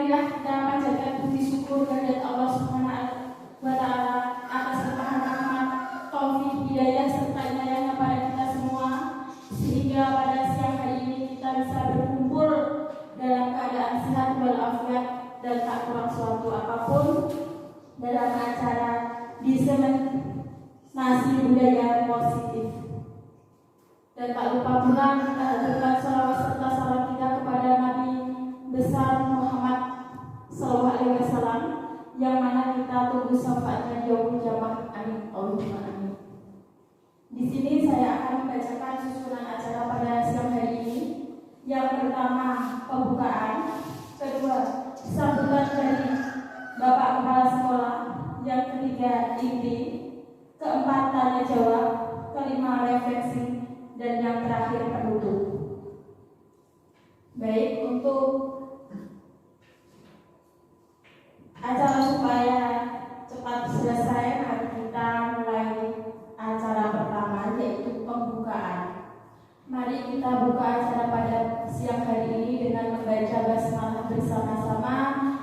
marilah kita panjatkan puji syukur kehadirat Allah Subhanahu wa Ta'ala atas limpahan rahmat, taufik, hidayah serta inayahnya pada kita semua, sehingga pada siang hari ini kita bisa berkumpul dalam keadaan sehat walafiat dan tak kurang suatu apapun dalam acara diseminasi budaya positif. Dan tak lupa pula kita haturkan salawat serta salam kita kepada Nabi besar Muhammad SAW, yang mana kita tunggu syafaatnya di yaumul kiamah. Amin. Allahumma amin. Di sini saya akan membacakan susunan acara pada siang hari ini. Yang pertama pembukaan, kedua sambutan dari Bapak Kepala Sekolah, yang ketiga inti, keempat tanya jawab, kelima refleksi, dan yang terakhir penutup. Baik, untuk acara supaya cepat selesai, mari kita mulai acara pertama, yaitu pembukaan. Mari kita buka acara pada siang hari ini dengan membaca basmalah bersama-sama,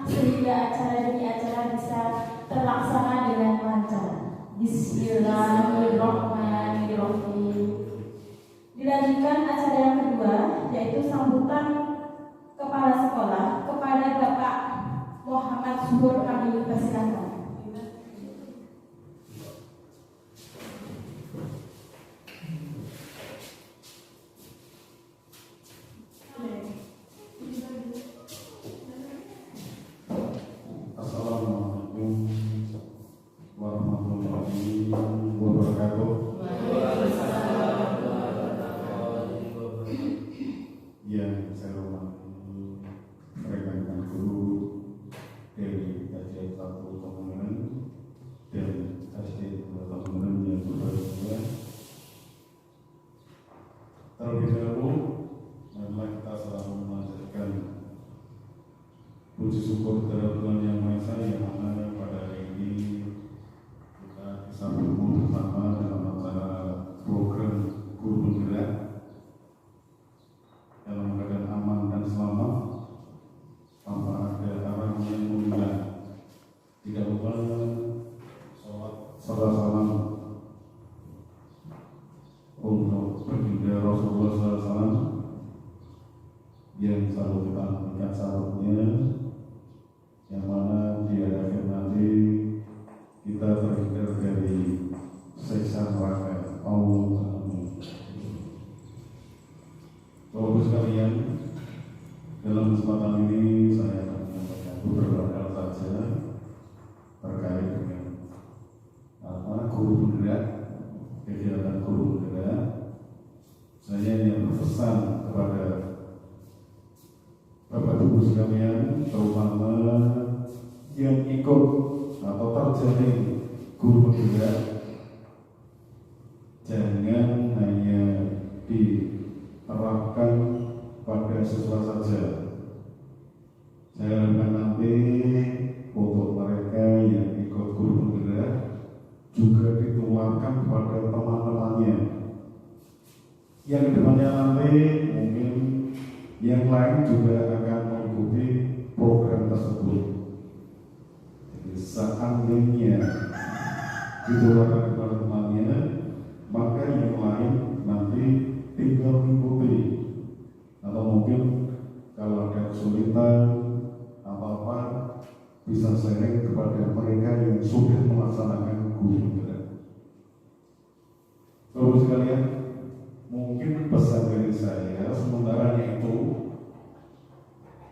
sehingga acara demi acara bisa terlaksana dengan lancar. Bismillahirrahmanirrahim. Dilanjutkan acara yang kedua, yaitu sambutan kepala sekolah kepada Bapak Muhammad Zuhur. Kami persilakan. Assalamualaikum warahmatullahi wabarakatuh. Yang saya hormati rekan-rekan guru dari SD 1 Kementerian dan SD 2 Kementerian yang berbahagia. Terlebih dahulu, marilah kita selalu memanjatkan puji syukur kepada Tuhan Yang Maha Esa, yang mana pada hari ini kita bisa berkumpul bersama dalam acara program Guru Penggerak dalam keadaan aman dan selamat, tanpa ada orang yang mengundang. Tidak lupa sholat serta salam untuk baginda Rasulullah SAW yang selalu kita berikan salamnya, yang mana di akhir nanti kita terhindar dari siksa neraka. Allahumma amin. Bapak-Ibu sekalian, dalam kesempatan ini saya akan menyampaikan beberapa hal saja terkait dengan guru penggerak, kegiatan guru penggerak. Saya ingin berpesan kepada Bapak-Ibu sekalian, terutama yang ikut atau terjaring guru penggerak, jangan hanya diterapkan pada siswa saja. Saya harapkan nanti untuk mereka yang ikut guru penggerak juga ditularkan kepada teman-temannya, yang kedepannya nanti mungkin yang lain juga akan mengikuti program tersebut. Jadi seandainya ditularkan kepada temannya, maka yang lain nanti tinggal mengikuti. Atau mungkin kalau ada kesulitan apa-apa, bisa sharing kepada mereka yang sudah melaksanakan guru penggerak. Bapak sekalian, mungkin pesan dari saya sementara itu,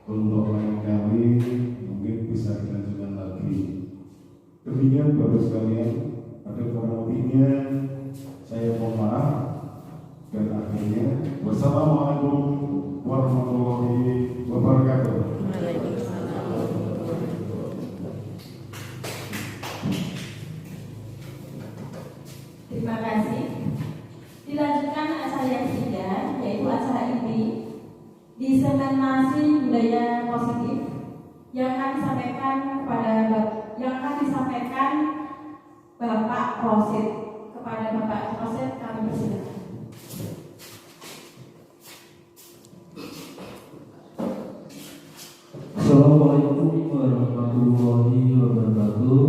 untuk lain kali mungkin bisa dilanjutkan lagi. Demikian Bapak sekalian, ada kurang lebihnya saya mohon maaf, dan akhirnya wassalamualaikum warahmatullahi wabarakatuh. Terima kasih. Dilanjutkan acara yang ketiga, yaitu acara inti diseminasi budaya positif, yang akan disampaikan Bapak Rosid. Kepada Bapak Rosid kami persilakan. Assalamualaikum warahmatullahi wabarakatuh.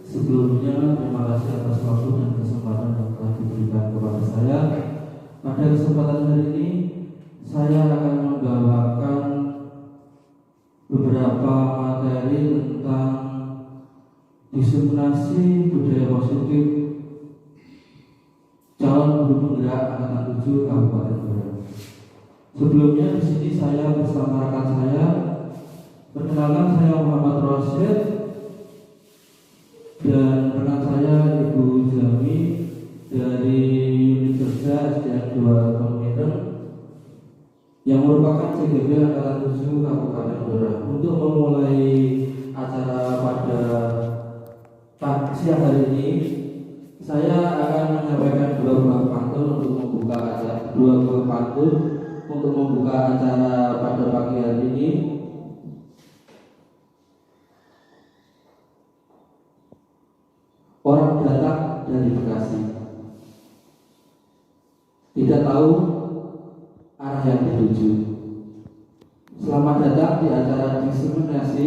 Sebelumnya terima kasih atas waktu dan kesempatan yang telah diberikan kepada saya. Pada kesempatan hari ini saya akan membawakan beberapa materi tentang diseminasi budaya positif calon guru penggerak angkatan 7 Kabupaten Blora. Sebelumnya di sini saya bersama rekan saya. Perkenalkan, saya Muhammad Rosyid dan rekan saya Ibu Jami dari Unit Kerja SDN 2 Tomeren yang merupakan CGB angkatan 7 Kabupaten Blora. Untuk memulai acara pada siang hari ini, saya akan menyampaikan dua buah pantun untuk membuka acara pada pagi hari ini. Orang datang dari Bekasi, tidak tahu arah yang dituju. Selamat datang di acara diseminasi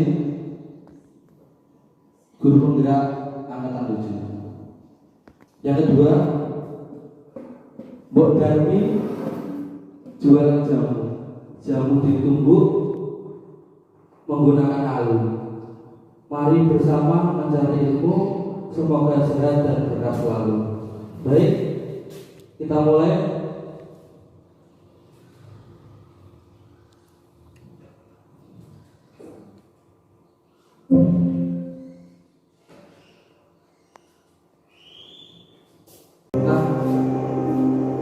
guru penggerak angkatan 7. Yang kedua, Mbok Darmi jualan jamu ditumbuk menggunakan alun. Mari bersama mencari ilmu, semoga sehat dan berkah selalu. Baik, kita mulai. Nah,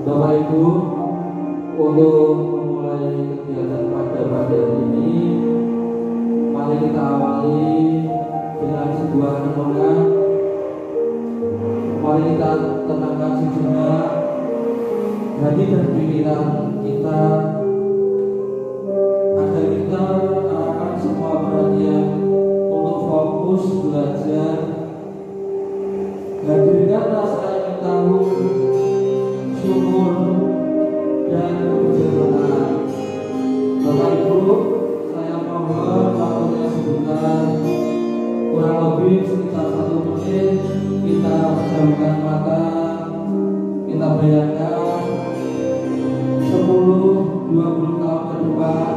Bapak Ibu, untuk memulai kegiatan pada pagi hari ini, mari kita awali dengan sebuah renungan. Mari kita tenangkan sejenak hati dan pikiran kita, agar kita arahkan semua perhatian untuk fokus belajar. Hadirkan rasa ingin tahu, syukur, dan kebijaksanaan. Bapak Ibu, saya mohon waktunya sebentar, kurang lebih sekitar 1 menit. Kita pejamkan mata, kita bayangkan 10-20 tahun ke depan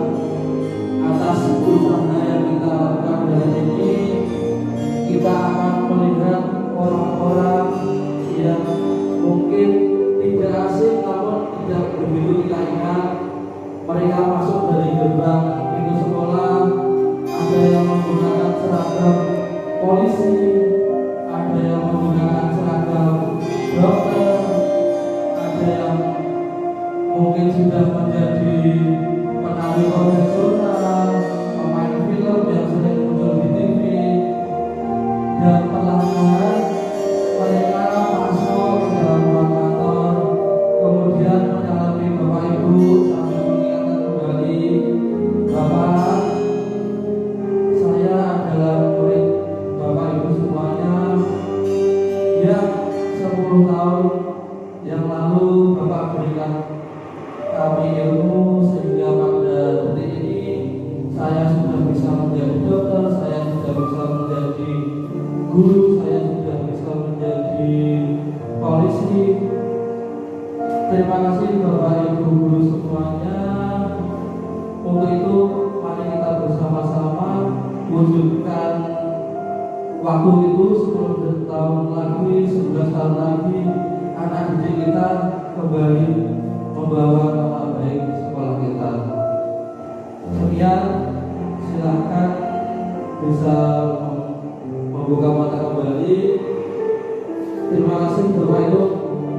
atas usaha yang kita lakukan hari ini. Kita akan melihat orang-orang yang mungkin tidak asing namun tidak begitu kita ingat. Mereka masuk dari gerbang pintu sekolah, ada yang menggunakan seragam polisi, ada yang menggunakan seragam dokter, ada yang mungkin sudah menjadi penari profesional, pemain film yang sering muncul di TV, dan perlahan mereka masuk ke dalam ruang kantor, kemudian menyalami Bapak Ibu sambil mengingatkan kembali, Bapak, saya adalah murid Bapak Ibu semuanya yang 10 tahun yang lalu Bapak berikan kami ilmu, sehingga pada detik ini saya sudah bisa menjadi dokter, saya sudah bisa menjadi guru, saya sudah bisa menjadi polisi. Terima kasih Bapak Ibu guru semuanya. Untuk itu mari kita bersama-sama wujudkan waktu itu 10 tahun lagi, 11 tahun lagi, anak didik kita kembali membawa nama baik di sekolah kita. Sekian, silakan bisa membuka mata kembali. Terima kasih Bapak Ibu.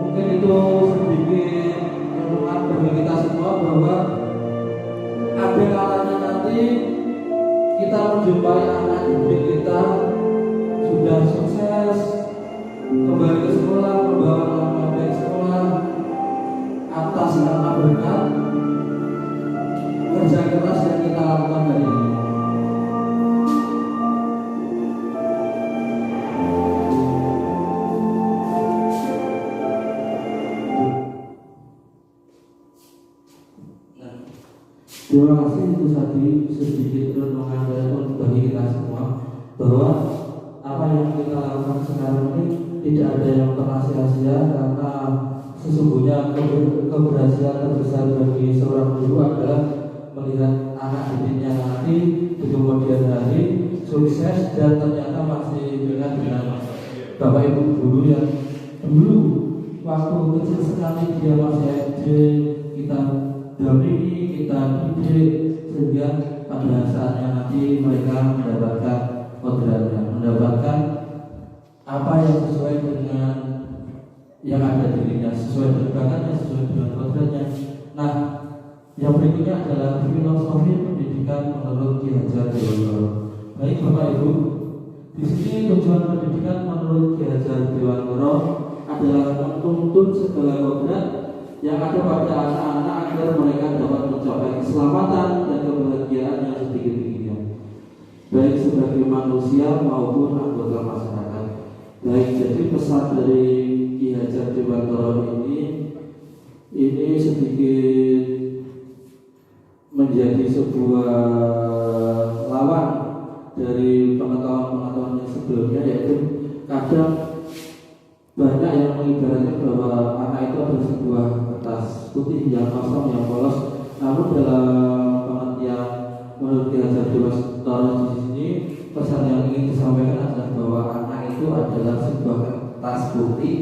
Mungkin itu sedikit renungan bagi kita semua bahwa ada kalanya nanti kita menjumpai anak didik kita sudah sukses, kembali ke sekolah, membawa nama baik sekolah atas nama berkat kerja keras yang kita lakukan hari ini. Terima kasih. Itu tadi sedikit renungan bagi kita semua bahwa apa yang kita lakukan sekarang ini tidak ada yang pernah sia-sia, karena sesungguhnya keberhasilan terbesar bagi seorang guru adalah melihat anak didiknya nanti di kemudian hari sukses dan ternyata masih dengan bapak ibu guru yang dulu waktu kecil sekali dia masih SD kita dampingi, kita didik, sehingga pada saatnya nanti mereka mendapatkan kodratnya, mendapatkan apa yang sesuai dengan yang ada dirinya, sesuai dengan bakatnya, sesuai dengan kodratnya. Nah, yang berikutnya adalah filosofi pendidikan menurut Ki Hajar Dewantara. Baik Bapak Ibu, di sini tujuan pendidikan menurut Ki Hajar Dewantara adalah menuntun segala kodrat yang ada pada anak-anak agar mereka dapat mencapai keselamatan dan kebahagiaan yang setinggi-tingginya, baik sebagai manusia maupun anggota masyarakat. Baik, jadi pesan dari Ki Hajar Dewantara ini sedikit menjadi sebuah lawan dari pengetahuan-pengetahuan yang sebelumnya, yaitu kadang banyak yang mengibaratkan bahwa anak itu adalah sebuah kertas putih yang kosong, yang polos. Namun dalam pengertian menurut Ki Hajar Dewantara di sini, pesan yang ingin disampaikan adalah bahwa anak itu adalah sebuah kertas putih,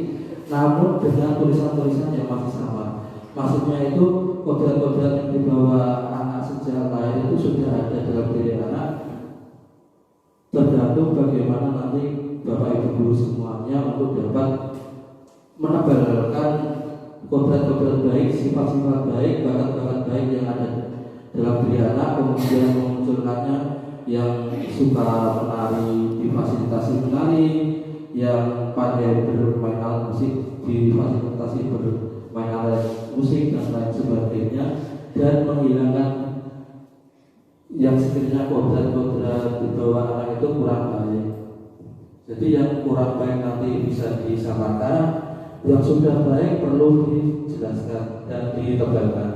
namun dengan tulisan-tulisan yang masih sama. Maksudnya itu kodrat-kodrat yang dibawa anak sejak lahir itu sudah ada dalam diri anak, tergantung bagaimana nanti Bapak Ibu guru semuanya untuk dapat menebalkan kodrat-kodrat baik, sifat-sifat baik, bakat-bakat baik yang ada dalam diri anak, kemudian memunculkannya yang suka menari difasilitasi menari, yang pandai bermain alat musik difasilitasi bermain alat musik dan lain sebagainya, dan menghilangkan yang sekiranya kodrat-kodrat di bawah anak itu kurang baik. Jadi yang kurang baik nanti bisa disamarkan, yang sudah baik perlu dijelaskan dan ditebalkan.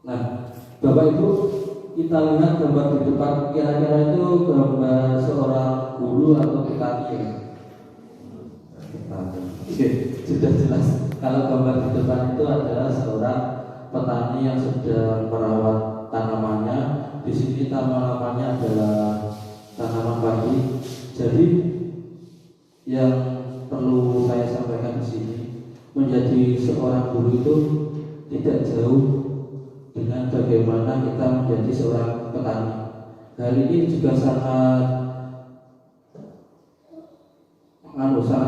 Nah, Bapak Ibu, kita lihat gambar di depan, kira-kira itu gambar seorang guru atau petani ya? Oke, sudah jelas. Kalau gambar di depan itu adalah seorang petani yang sedang merawat tanamannya. Di sini tanamannya adalah tanaman padi. Jadi yang perlu saya sampaikan di sini, menjadi seorang guru itu tidak jauh dengan bagaimana kita menjadi seorang petani. Hal ini juga sangat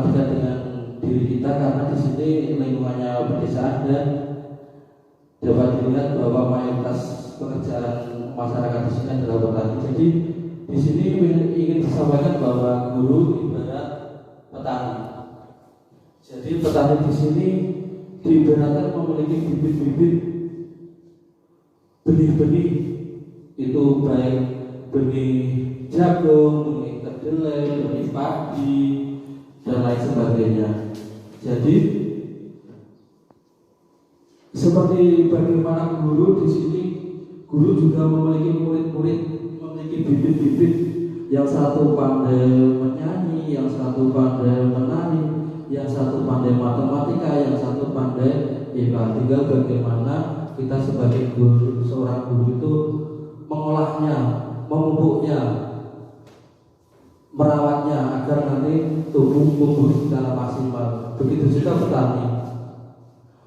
dekat dengan diri kita, karena di sini lingkungannya pedesaan dan dapat dilihat bahwa mayoritas pekerjaan masyarakat di sini adalah petani. Jadi di sini ingin disampaikan bahwa guru ibarat petani. Jadi petani di sini diibaratkan memiliki bibit-bibit benih-benih, itu baik benih jagung, benih kedelai, benih padi, dan lain sebagainya. Jadi seperti bagaimana guru di sini, guru juga memiliki murid-murid, memiliki bibit-bibit. Yang satu pandai menyanyi, yang satu pandai menari, yang satu pandai matematika, yang satu pandai IPA. Tinggal bagaimana kita sebagai guru, seorang guru itu mengolahnya, memupuknya, merawatnya agar nanti tumbuh secara maksimal. Begitu juga petani.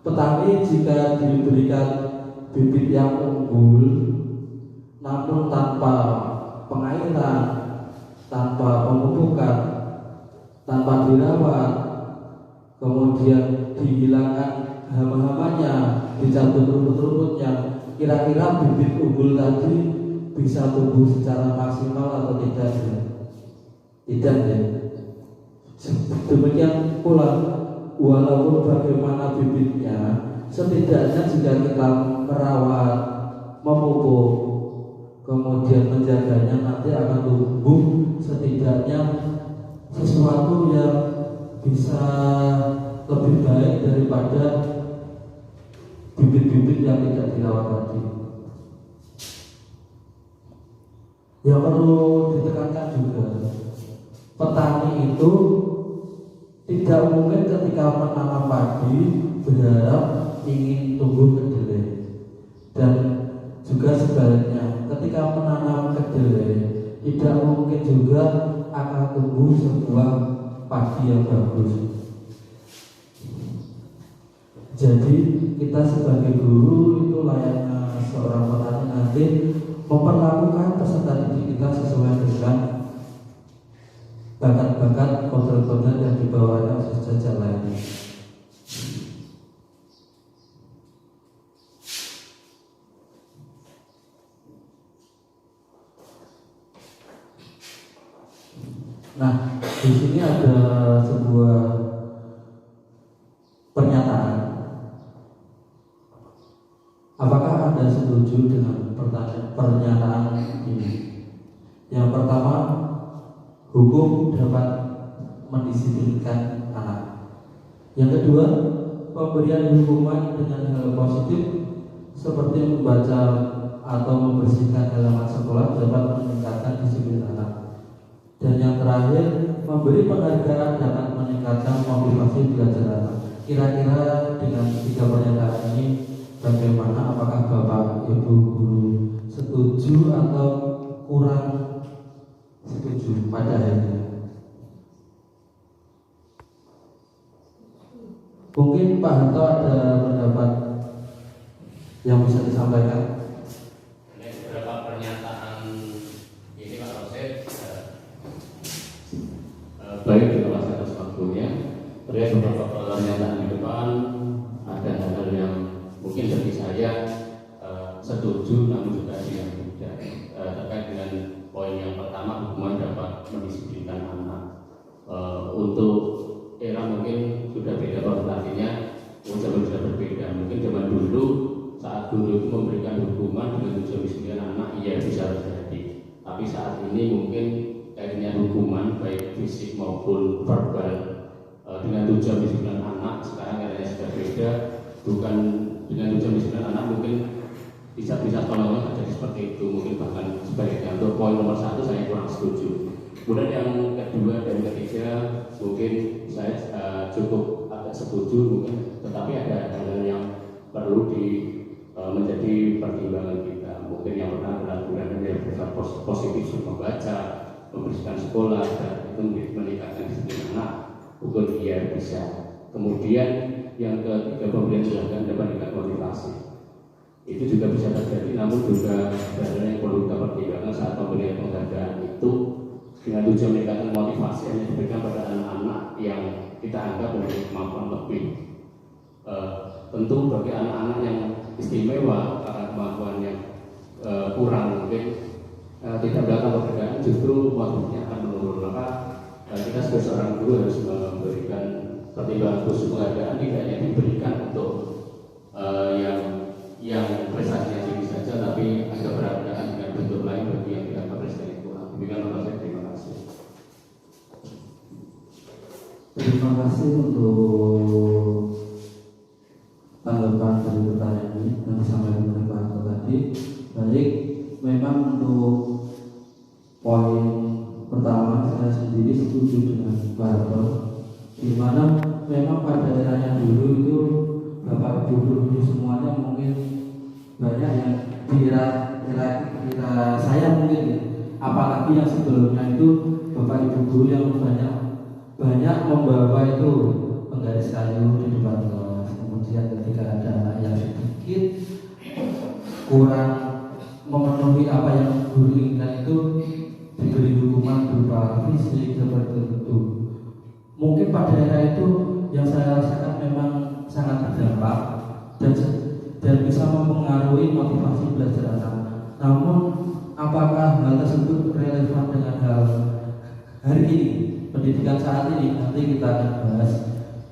Petani jika diberikan bibit yang unggul, namun tanpa pengairan, tanpa pemupukan, tanpa dirawat, kemudian dihilangkan hama-hamanya, dicabut rumput-rumputnya, kira-kira bibit unggul tadi bisa tumbuh secara maksimal atau tidak? Tidak ya. Demikian pula, walaupun bagaimana bibitnya, setidaknya jika kita merawat, memupuk, kemudian menjaganya, nanti akan tumbuh setidaknya sesuatu yang bisa lebih baik daripada bibit-bibit yang tidak dirawat tadi. Yang perlu ditekankan juga, petani itu tidak mungkin ketika menanam padi berharap ingin tumbuh kedelai, dan juga sebaliknya ketika menanam kedelai tidak mungkin juga akan tumbuh sebuah padi yang bagus. Jadi kita sebagai guru itu layaknya seorang petani nanti memperlakukan peserta didik kita sesuai dengan bakat-bakat kodrat-kodrat yang dibawanya sejajar lainnya. Nah, di sini ada sebuah pernyataan. Apakah Anda setuju dengan pernyataan ini? Yang pertama, hukum dapat mendisiplinkan anak. Yang kedua, pemberian hukuman dengan hal positif seperti membaca atau membersihkan halaman sekolah dapat meningkatkan disiplin anak. Dan yang terakhir, memberi penghargaan dapat meningkatkan motivasi belajar anak. Kira-kira dengan 3 pernyataan ini bagaimana? Apakah Bapak Ibu guru setuju atau kurang setuju pada akhirnya? Mungkin Pak Harto ada pendapat yang bisa disampaikan. Beberapa pernyataan ini Pak Roset baik terima kasih atas waktunya. Terkait beberapa pernyataan di depan ada hal-hal yang mungkin bagi saya setuju, namun juga ada yang tidak. Terkait dengan poin yang pertama, hukuman dapat mendisiplinkan anak. Untuk era mungkin sudah beda konotasinya, zaman sudah berbeda. Mungkin zaman dulu saat guru itu memberikan hukuman dengan tujuan disiplin anak, iya bisa terjadi. Tapi saat ini mungkin kayaknya hukuman baik fisik maupun verbal dengan tujuan disiplin anak sekarang kayaknya sudah beda. Bukan dengan tujuan disiplin anak, mungkin bisa tolongnya terjadi seperti itu, mungkin bahkan sebaliknya. Untuk poin nomor 1 saya kurang setuju. Kemudian yang kedua dan ketiga mungkin saya cukup agak setuju mungkin, tetapi ada hal-hal yang perlu menjadi pertimbangan kita. Mungkin yang pertama adalah gunakan yang bersifat positif, membaca, membersihkan sekolah, dan itu meningkatkan disiplin anak. Mungkin iya bisa. Kemudian yang ketiga, pemberian silahkan dapat meningkatkan motivasi. Itu juga bisa terjadi, namun juga hal yang perlu kita pertimbangkan saat pemberian penghargaan itu dengan tujuan meningkatkan motivasi yang diberikan pada anak-anak yang kita anggap memiliki kemampuan lebih. Tentu bagi anak-anak yang istimewa karena kemampuan yang kurang mungkin tidak mendapatkan penghargaan, justru motivasinya akan menurun. Maka kita sebagai seorang guru harus memberikan pertimbangan khusus. Penghargaan tidak hanya diberikan untuk yang prestasinya tinggi saja, tapi ada penghargaan dengan bentuk lain bagi yang tidak berprestasi kurang. Demikian Bapak saya, terima kasih. Terima kasih untuk tanggapan dari pertanyaan ini yang disampaikan oleh Pak Harto tadi. Baik, memang untuk poin pertama saya sendiri setuju dengan Pak Harto, di mana memang pada eranya dulu itu Bapak Ibu guru semuanya mungkin banyak yang di era saya mungkin, apalagi yang sebelumnya itu Bapak Ibu guru yang banyak membawa itu penggaris kayu di depan kelas. Kemudian ketika ada anak yang sedikit kurang memenuhi apa yang guru inginkan itu diberi hukuman berupa fisik seperti itu. Mungkin pada era itu yang saya rasakan memang sangat berdampak dan bisa mempengaruhi motivasi belajar anak. Namun apakah hal tersebut relevan dengan hal hari ini, pendidikan saat ini? Nanti kita akan bahas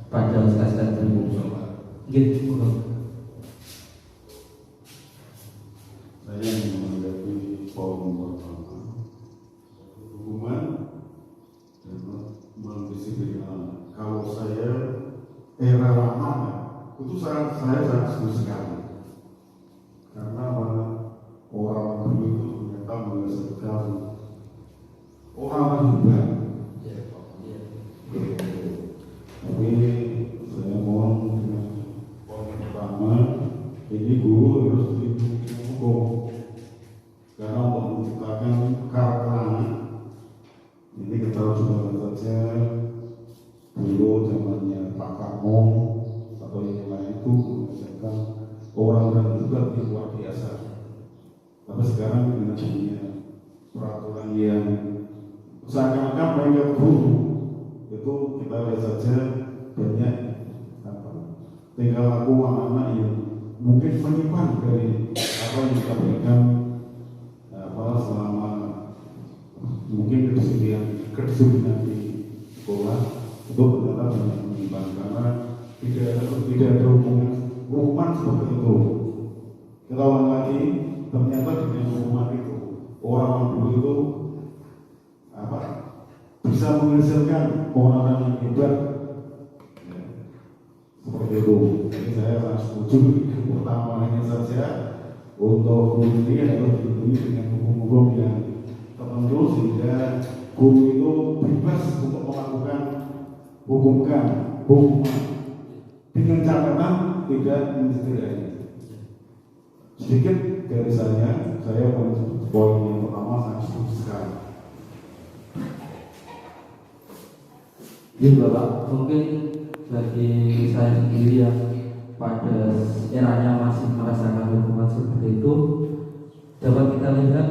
pada slide berikutnya. Gitu. Saya menanggapi poin pertama, hukuman dan mendisiplinkan anak. Kalau saya saya sangat setuju sekali. Karena orang dulu itu ternyata menghasilkan orang hebat. Tapi saya mohon dengan poin pertama, ini guru harus didukung karena untuk menciptakan karakter anak. Ini kita harus juga saja dulu zamannya Pak Karno atau yang lain itu menghasilkan orang-orang juga yang luar biasa. Tapi sekarang dengan adanya peraturan yang seakan-akan mereka guru itu kita lihat saja banyak tinggal laku anak-anak yang mungkin menyimpan dari apa yang kita berikan selama mungkin kedisiplinan di sekolah itu ternyata banyak menyimpan karena tidak ada hukuman seperti itu. Kita ulang lagi, ternyata dengan hukuman itu orang dulu itu bisa menghasilkan orang-orang yang hebat. Seperti itu. Jadi saya sangat setuju. Pertama hanya saja untuk guru ini harus dilindungi dengan hukum-hukum yang tertentu sehingga guru itu bebas untuk melakukan hukuman dengan catatan tidak mencederai. Sedikit dari saya poin yang pertama sangat setuju sekali. Ya Bapak, mungkin bagi saya sendiri yang pada eranya masih merasakan hukuman seperti itu, dapat kita lihat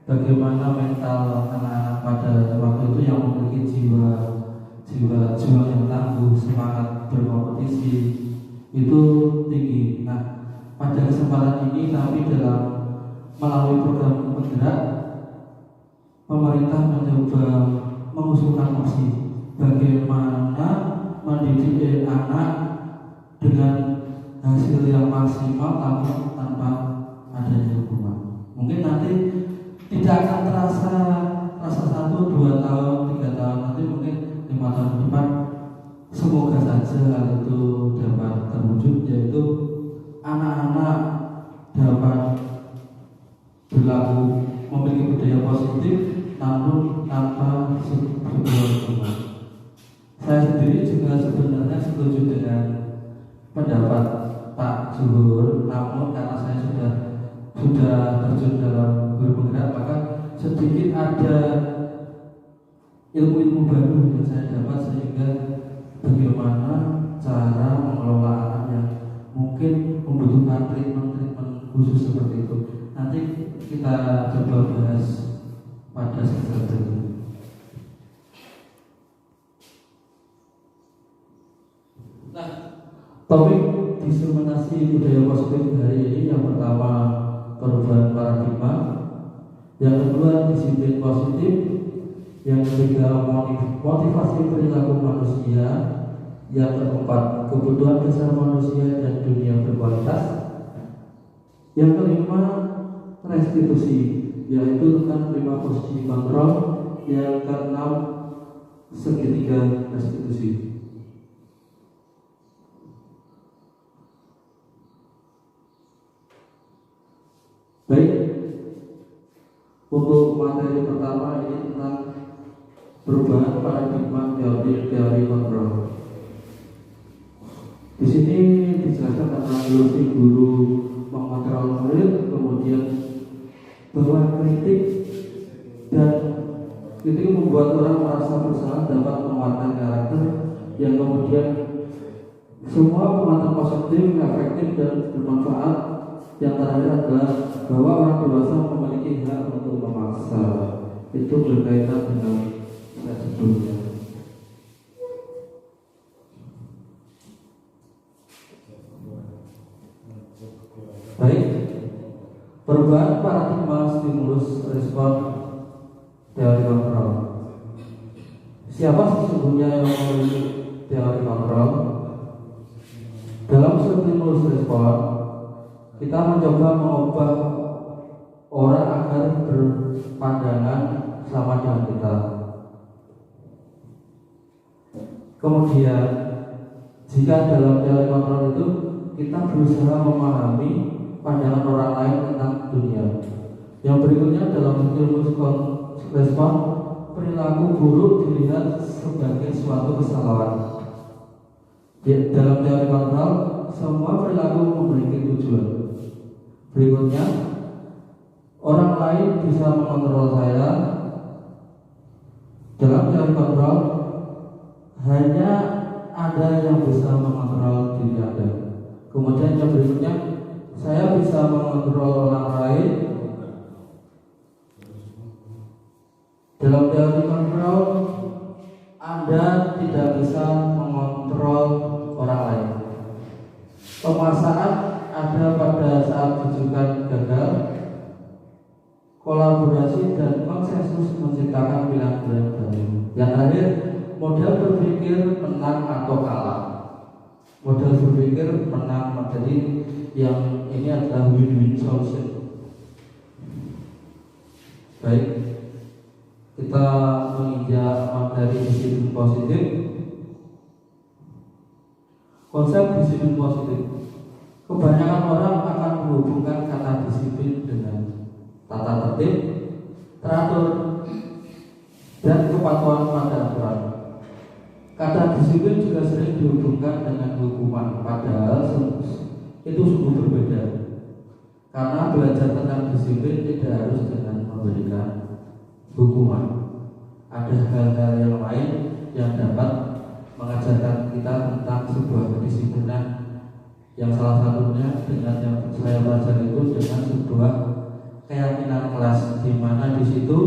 bagaimana mental anak-anak pada waktu itu yang memiliki jiwa yang tangguh, semangat berkompetisi itu tinggi. Nah, pada kesempatan ini kami melalui program penggerak, pemerintah mencoba mengusulkan opsi bagaimana mendidik anak dengan hasil yang maksimal tapi tanpa adanya hukuman. Mungkin nanti tidak akan terasa 1, 2 tahun, 3 tahun, nanti mungkin 5 tahun depan semoga saja hal itu dapat terwujud, yaitu anak-anak dapat berlaku memiliki budaya positif namun tanpa sebuah hukuman. Saya sendiri juga sebenarnya setuju dengan pendapat Pak Zuhur, namun karena saya sudah terjun dalam guru penggerak, maka sedikit ada ilmu-ilmu baru yang saya dapat sehingga bagaimana cara mengelola anak yang mungkin membutuhkan treatment khusus seperti itu. Nanti kita coba bahas pada sesi berikutnya. Nah, topik diskriminasi budaya positif hari ini yang pertama perubahan paradigma, yang kedua disiplin positif, yang ketiga motivasi perilaku manusia, yang keempat kebutuhan dasar manusia dan dunia berkualitas, yang kelima restitusi, yaitu tentang 5 posisi kontrol, yang keenam segitiga restitusi. Baik, untuk materi pertama ini tentang perubahan paradigma teori kontrol. Di sini dijelaskan tentang filosofi guru mengontrol murid, kemudian bahwa kritik membuat orang merasa bersalah dapat menguatkan karakter, yang kemudian semua penguatan positif, efektif dan bermanfaat. Yang terakhir adalah bahwa orang dewasa memiliki hak untuk memaksa. Itu berkaitan dengan saya sebelumnya. Baik, perubahan paradigma stimulus respon teori kontrol. Siapa sesungguhnya yang memiliki teori kontrol? Dalam stimulus respon, kita mencoba mengubah orang agar berpandangan sama dengan kita. Kemudian Jika dalam teori kontrol itu kita berusaha memahami pandangan orang lain tentang dunia. Yang berikutnya dalam ilmu respon, perilaku buruk dilihat sebagai suatu kesalahan. Dalam teori kontrol, semua perilaku memiliki tujuan. Berikutnya, orang lain bisa mengontrol saya. Dalam teori kontrol, hanya ada yang bisa mengontrol diri Anda. Kemudian yang berikutnya, saya bisa mengontrol orang lain. Dalam teori kontrol, Anda tidak bisa mengontrol orang lain. Penguasaan ada pada saat tujuan gagal. Kolaborasi dan konsensus menciptakan pilihan-pilihan baru. Yang terakhir, model berpikir menang atau kalah. Model berpikir menang, jadi yang ini adalah win-win solution. Baik, kita menginjak materi disiplin positif. Konsep disiplin positif, kebanyakan orang akan menghubungkan kata disiplin dengan tata tertib, teratur, dan kepatuhan pada aturan. Kata disiplin juga sering dihubungkan dengan hukuman, padahal itu sungguh berbeda. Karena belajar tentang disiplin tidak harus dengan memberikan hukuman. Ada hal-hal yang lain yang dapat mengajarkan kita tentang sebuah kedisiplinan, yang salah satunya dengan yang saya pelajari itu dengan sebuah keyakinan kelas, di mana di situ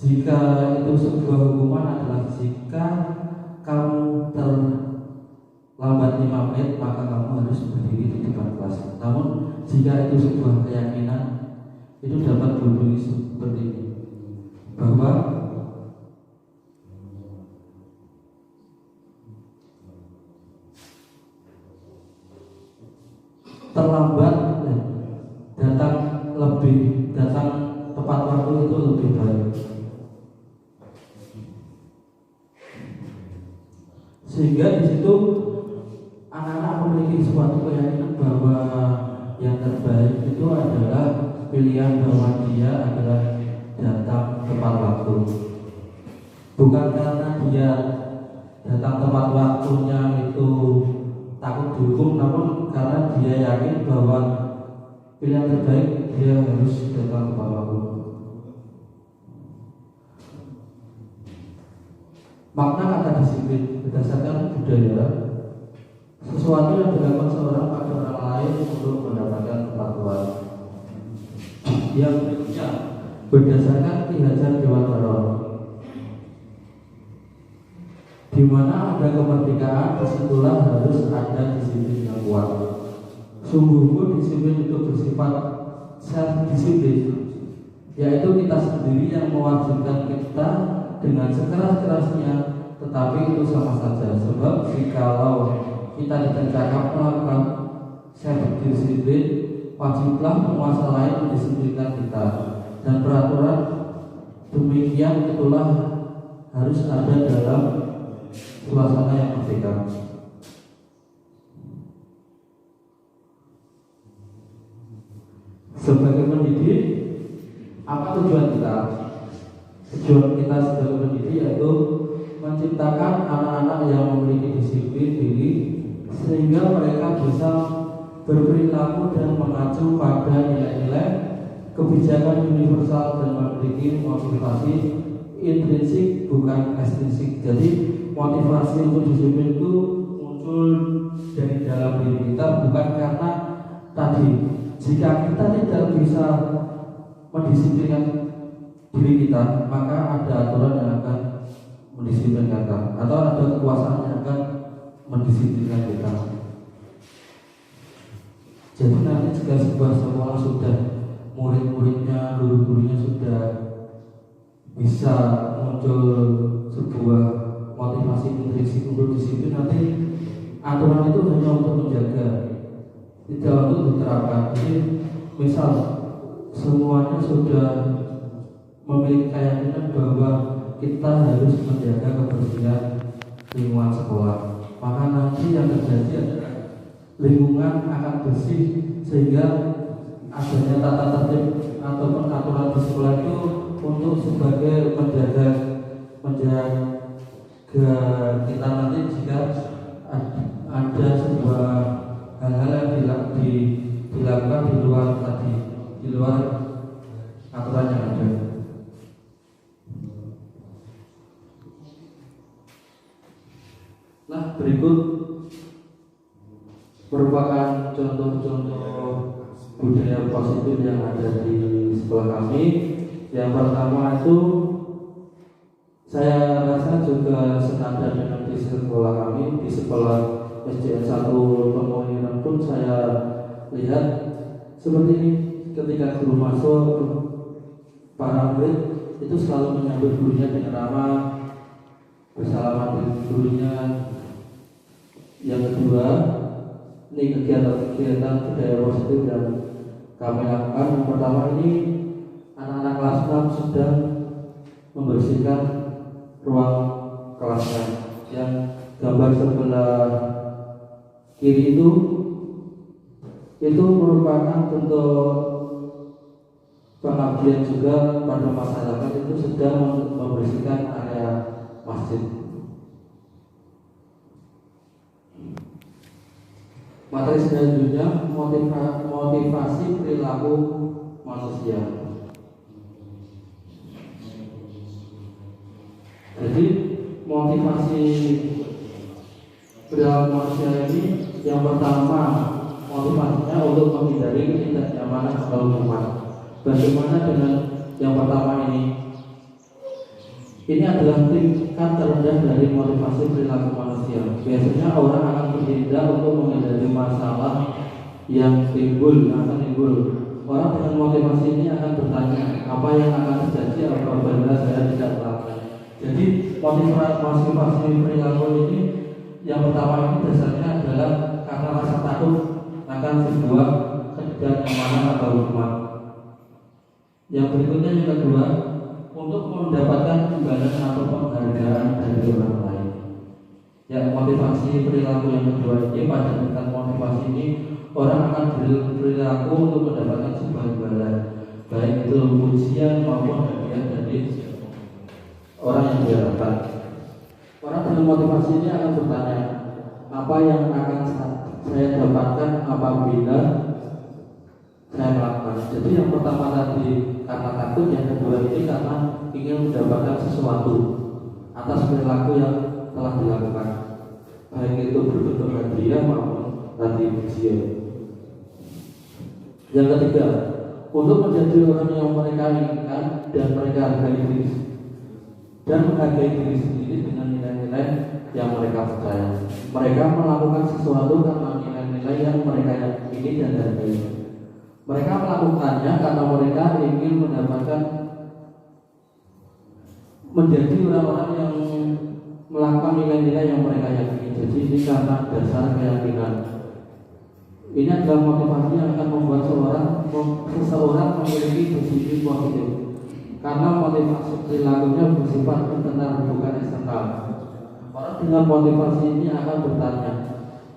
jika itu sebuah hukuman adalah jika kamu terlambat 5 menit maka kamu harus berdiri di depan kelas. Namun jika itu sebuah keyakinan, itu dapat berbunyi seperti ini, bahwa terlambat datang tepat waktu itu lebih baik. Sehingga di situ anak-anak memiliki suatu keyakinan bahwa yang terbaik itu adalah pilihan bahwa dia adalah datang tepat waktu. Bukan karena dia datang tepat waktunya itu takut dihukum, namun karena dia yakin bahwa pilihan terbaik dia harus datang tepat waktu. Makna kata disiplin berdasarkan budaya, sesuatu yang dilakukan seorang pada orang lain untuk mendapatkan kepatuhan. Yang berikutnya berdasarkan Ki Hajar Dewantara, di mana ada kemerdekaan, disitulah harus ada disiplin yang kuat. Sungguh disiplin itu bersifat self-disiplin, yaitu kita sendiri yang mewajibkan kita dengan sekeras-kerasnya, tetapi itu sama saja. Sebab jikalau kita dicakap melakukan self-disiplin, wajiblah penguasa lain mendisiplinkan kita, dan peraturan demikian itulah harus ada dalam suasana yang merdeka. Sebagai pendidik, apa tujuan kita? Tujuan kita sebagai pendidik yaitu menciptakan anak-anak yang memiliki disiplin diri, sehingga mereka bisa berperilaku dan mengacu pada nilai-nilai kebijakan universal dan memiliki motivasi intrinsik bukan ekstrinsik. Jadi motivasi untuk disiplin itu muncul dari dalam diri kita, bukan karena tadi jika kita tidak bisa mendisiplinkan diri kita, maka ada aturan yang akan mendisiplinkan kita, atau ada kekuasaan yang akan mendisiplinkan kita. Jadi nanti jika sebuah sekolah sudah murid-muridnya, guru-gurunya sudah bisa muncul sebuah motivasi intrinsik untuk disiplin, nanti aturan itu hanya untuk menjaga, tidak untuk diterapkan. Jadi misal semuanya sudah memiliki keyakinan bahwa kita harus menjaga kebersihan lingkungan sekolah, maka nanti yang terjadi adalah lingkungan akan bersih, sehingga adanya tata tertib atau peraturan di sekolah itu untuk sebagai menjaga kita nanti jika ada sebuah hal-hal yang dilakukan di luar aturan yang ada. Nah, berikut merupakan contoh-contoh budaya positif yang ada di sekolah kami. Yang pertama itu saya rasa juga senada dengan di sekolah kami, di sekolah SDN 1 Pemulihan pun saya lihat seperti ini. Ketika guru masuk, para murid itu selalu menyambut gurunya dengan ramah, bersalaman dengan gurunya. Yang kedua, ini kegiatan budaya positif yang kami lakukan. Yang pertama ini anak-anak kelas 6 sedang membersihkan ruang kelasnya. Yang gambar sebelah kiri itu merupakan bentuk pengabdian juga pada masyarakat, itu sedang membersihkan area masjid. Materi selanjutnya motivasi perilaku manusia. Jadi motivasi perilaku manusia ini yang pertama motivasinya untuk menghindari ketidaknyamanan atau lingkungan. Bagaimana dengan yang pertama ini? Ini adalah tingkat terendah dari motivasi perilaku manusia. Biasanya orang akan bertindak untuk menghindari masalah yang akan timbul. Orang dengan motivasi ini akan bertanya, apa yang akan terjadi apabila saya tidak melakukan. Jadi motivasi perilaku ini yang pertama ini dasarnya adalah karena rasa takut akan sebuah ketidaknyamanan atau hukuman. Yang berikutnya yang kedua, untuk mendapatkan imbalan atau penghargaan dari orang lain. Ya, motivasi perilaku yang kedua ini, pada tingkat motivasi ini orang akan berperilaku untuk mendapatkan sebuah imbalan, baik itu pujian maupun hadiah dari orang yang diharapkan. Orang dengan motivasi ini akan bertanya, apa yang akan saya dapatkan apabila saya melakukan. Jadi yang pertama tadi karena takut, yang kedua ini karena ingin mendapatkan sesuatu atas perilaku yang telah dilakukan, baik itu berbentuk hadiah maupun tadi pujian. Yang ketiga, untuk menjadi orang yang mereka inginkan dan mereka hargai diri dan menghargai diri sendiri dengan nilai-nilai yang mereka percaya. Mereka melakukan sesuatu karena nilai-nilai yang mereka yakini dan hargai. Mereka melakukannya karena mereka ingin mendapatkan menjadi orang-orang yang melakukan nilai-nilai yang mereka yakini. Jadi ini karena dasar keyakinan. Ini adalah motivasi yang akan membuat seseorang memiliki positif positif. Karena motivasi perilakunya bersifat internal bukan eksternal. Orang dengan motivasi ini akan bertanya,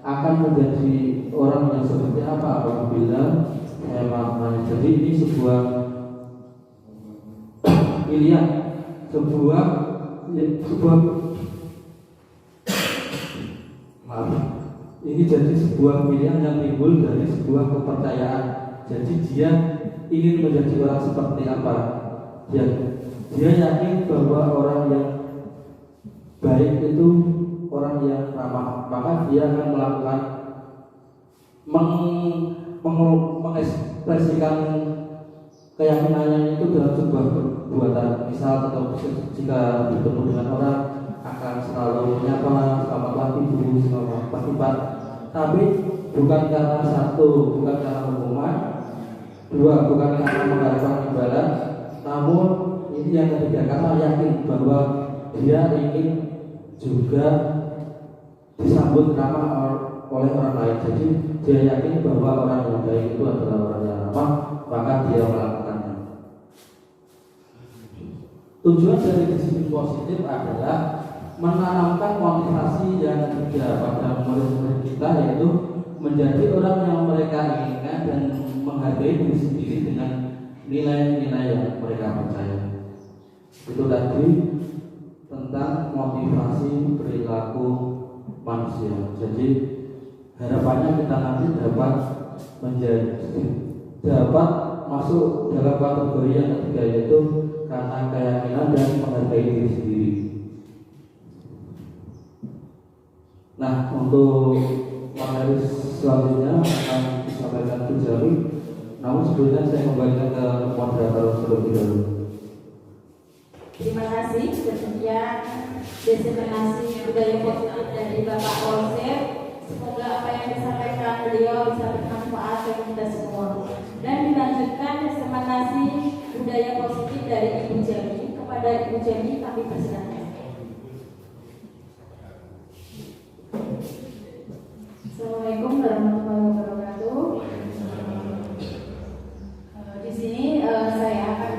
akan menjadi orang yang seperti apa apabila saya melakukannya. Jadi ini sebuah pilihan, ini jadi sebuah pilihan yang timbul dari sebuah kepercayaan. Jadi dia ingin menjadi orang seperti apa? Dia yakin bahwa orang yang baik itu orang yang ramah, maka dia akan melakukan mengekspresikan keyakinannya itu dalam sebuah perbuatan. Misal atau jika bertemu dengan orang akan selalu menyapa, selamat pagi Bu, selamat pagi Pak. Tapi bukan karena satu, bukan karena hukuman, dua, bukan karena mengharapkan imbalan, namun ini yang ketiga, karena yakin bahwa dia ingin juga disambut ramah oleh orang lain. Jadi dia yakin bahwa orang yang baik itu adalah orang yang ramah, maka dia melakukannya. Tujuan dari disiplin positif adalah menanamkan motivasi yang ada pada murid-murid kita, yaitu menjadi orang yang mereka inginkan dan menghargai diri sendiri dengan nilai-nilai yang mereka percaya. Itu tadi tentang motivasi perilaku manusia. Jadi harapannya kita nanti dapat masuk dalam kategori yang ketiga, yaitu karena keyakinan dan menghargai diri sendiri. Nah, untuk materi selanjutnya akan disampaikan Bu Jami. Namun sebelumnya saya kembalikan ke moderator terlebih dahulu. Terima kasih. Demikian diseminasi budaya positif dari Bapak Olsir. Semoga apa yang disampaikan beliau bisa bermanfaat bagi kita semua. Dan dilanjutkan diseminasi budaya positif dari Ibu Jami. Kepada Ibu Jami kami persilakan. Assalamualaikum warahmatullahi wabarakatuh. Di sini saya akan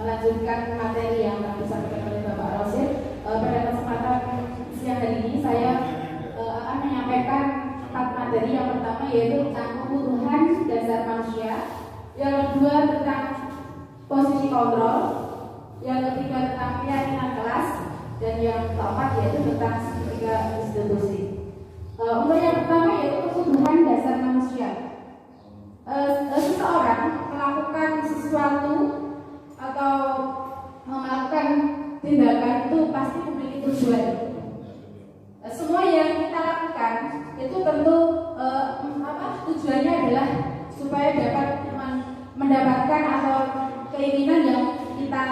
melanjutkan materi yang disampaikan oleh Bapak Rosid. Pada kesempatan siang hari ini saya akan menyampaikan 4 materi. Yang pertama yaitu tentang kebutuhan dasar manusia, yang kedua tentang posisi kontrol, yang ketiga tentang keyakinan kelas, dan yang keempat yaitu tentang segitiga institusi. Untuk yang pertama yaitu kebutuhan dasar manusia. Seseorang melakukan sesuatu atau melakukan tindakan itu pasti memiliki tujuan. Semua yang kita lakukan itu tentu tujuannya adalah supaya dapat mendapatkan atau keinginan yang kita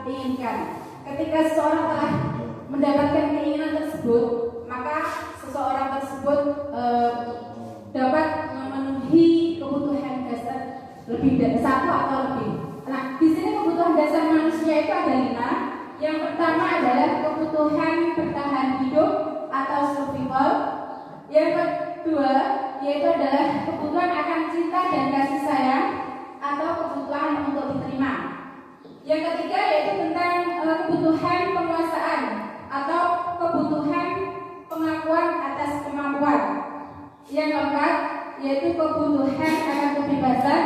inginkan. Ketika seseorang telah mendapatkan keinginan tersebut, maka seseorang tersebut dapat memenuhi kebutuhan dasar lebih dari satu atau lebih. Nah, di sini kebutuhan dasar manusia itu ada 5. Yang pertama adalah kebutuhan bertahan hidup atau survival. Yang kedua yaitu adalah kebutuhan akan cinta dan kasih sayang atau kebutuhan untuk diterima. Yang ketiga yaitu tentang kebutuhan penguasaan atau kebutuhan pengakuan atas kemampuan. Yang keempat yaitu kebutuhan akan kebebasan,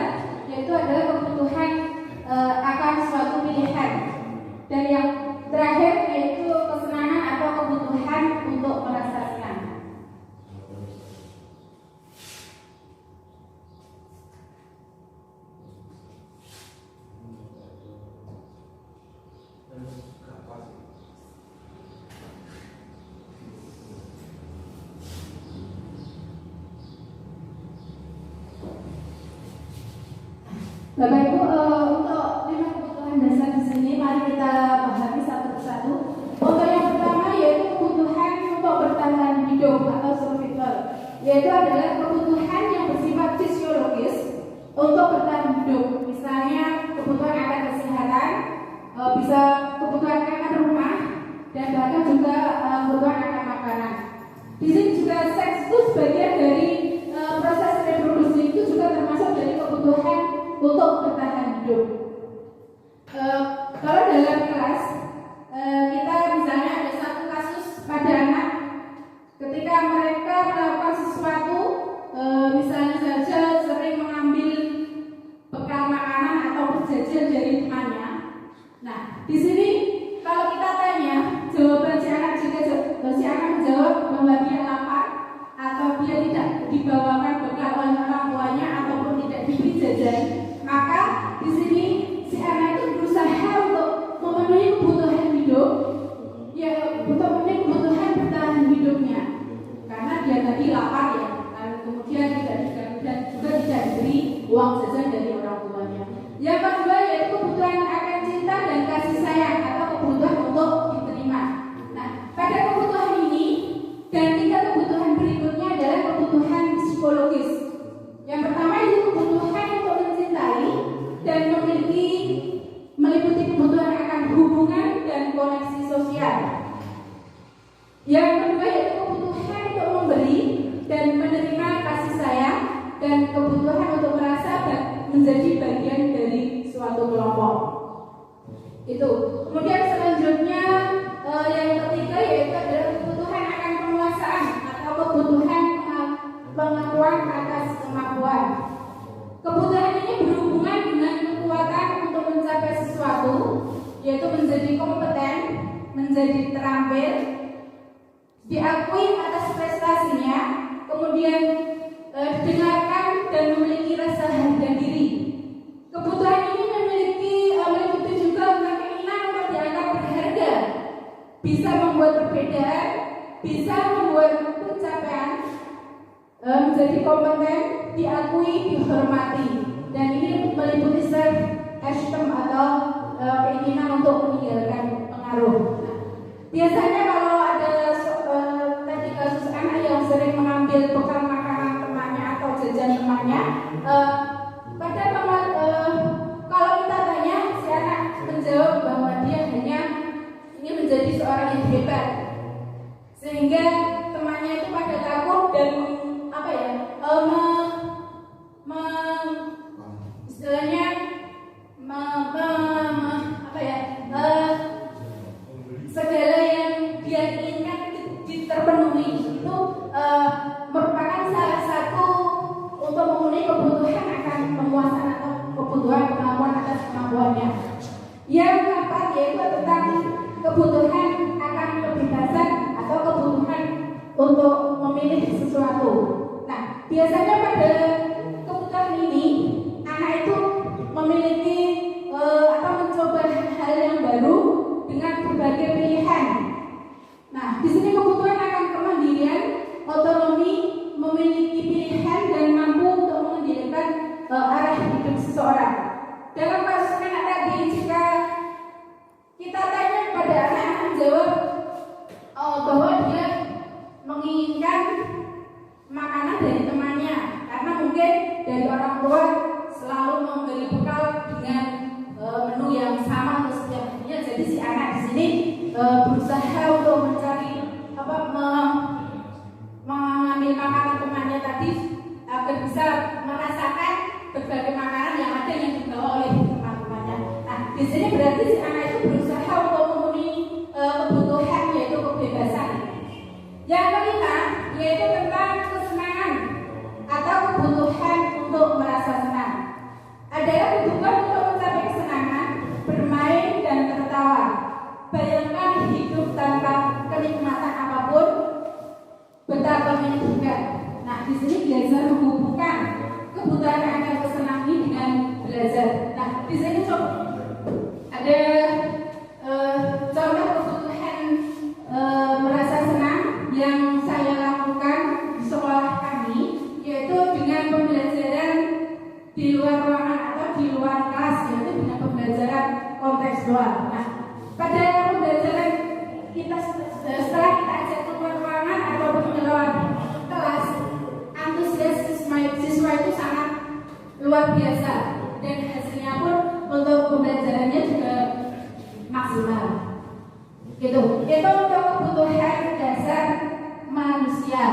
yaitu adalah kebutuhan akan suatu pilihan. Dan yang terakhir yaitu kesenangan atau kebutuhan untuk merasa senang. Bapak Ibu, untuk 5 kebutuhan dasar di sini mari kita pahami satu persatu. Untuk yang pertama yaitu kebutuhan untuk bertahan hidup atau survival, yaitu adalah kebutuhan yang bersifat fisiologis untuk bertahan hidup. Misalnya kebutuhan akan kesehatan, bisa kebutuhan akan rumah, dan bahkan juga kebutuhan akan makanan. Di sini juga seks itu sebagian dari proses reproduksi, itu juga termasuk dari kebutuhan untuk bertahan hidup. Kalau dalam kelas kita misalnya ada satu kasus pada anak, ketika mereka melakukan sesuatu, misalnya saja sering mengambil bekal makanan atau berjajan dari temannya. Nah, di sini kalau kita tanya, jawaban si anak jika si anak menjawab bahwa dia lapar atau dia tidak dibawakan bekal oleh orang tuanya ataupun tidak diberi jajan, maka di sini si anak itu berusaha untuk memenuhi kebutuhan hidup, ya untuk memenuhi kebutuhan bertahan hidupnya, karena dia tadi lapar ya, dan kemudian dan juga tidak diberi uang jajan dari orang tuanya. Yang kedua yaitu kebutuhan akan cinta dan kasih sayang atau kebutuhan untuk diterima. Nah, pada kebutuhan ini dan 3 kebutuhan berikutnya adalah kebutuhan psikologis. Yang pertama itu kebutuhan untuk mencintai dan meliputi kebutuhan akan hubungan dan koneksi sosial. Yang kedua yaitu kebutuhan untuk memberi dan menerima kasih sayang dan kebutuhan untuk merasa menjadi bagian dari suatu kelompok. Itu. Kemudian selanjutnya yang ketiga yaitu adalah pengakuan atas kemampuan. Kebutuhan ini berhubungan dengan kekuatan untuk mencapai sesuatu, yaitu menjadi kompeten, menjadi terampil, diakui atas prestasinya, kemudian didengarkan dan memiliki rasa harga diri. Kebutuhan ini meliputi juga keinginan untuk dianggap berharga, bisa membuat perbedaan, bisa membuat pencapaian, menjadi kompeten, diakui, dihormati, dan ini meliputi self-esteem atau keinginan untuk meninggalkan pengaruh. Biasanya kalau ada tadi kasus anak yang sering mengambil bekal makanan temannya atau jajan temannya, kalau kita tanya, si anak menjawab bahwa dia hanya ingin menjadi seorang yang hebat, sehingga temannya itu pada takut dan istilahnya segala yang dia inginkan terpenuhi itu merupakan salah satu untuk memenuhi kebutuhan akan pemuasan atau kebutuhan kemampuan atas kemampuannya. Yang keempat yaitu tentang kebutuhan akan kebebasan atau kebutuhan untuk memilih sesuatu. Nah, biasanya pada kebutuhan ini anak itu memiliki atau mencoba hal yang baru dengan berbagai pilihan. Nah, di sini kebutuhan akan kemandirian, otonomi, memiliki pilihan dan mampu untuk mengendalikan arah hidup seseorang. Dalam kasus anak tadi, jika kita tanya kepada anak menjawab bahwa dia menginginkan makanan dari temannya, karena mungkin dari orang tua selalu memberi bekal dengan menu yang sama untuk setiap harinya. Jadi si anak di sini berusaha untuk mencari mengambil makanan temannya tadi agar bisa merasakan berbagai makanan yang ada yang dibawa oleh teman-temannya. Nah, di sini berarti si anak itu berusaha untuk memenuhi kebutuhan yaitu kebebasan. Yang kelima yaitu tentang kesenangan atau kebutuhan untuk merasa senang. Adalah kebutuhan untuk mencapai kesenangan, bermain dan tertawa. Bayangkan hidup tanpa kenikmatan apapun, betapa menyedihkan. Nah, di sini belajar menghubungkan kebutuhan akan kesenangan dengan belajar. Nah, di sini ada contoh kebutuhan merasa senang yang saya lakukan di sekolah kami, yaitu dengan pembelajaran di luar ruangan atau di luar kelas, yaitu dengan pembelajaran kontekstual. Nah, pada pembelajaran kita setelah kita ajak keluar ruangan ataupun keluar kelas, antusias siswa itu sangat luar biasa dan hasilnya pun untuk pembelajarannya juga maksimal. Itu untuk kebutuhan dasar manusia.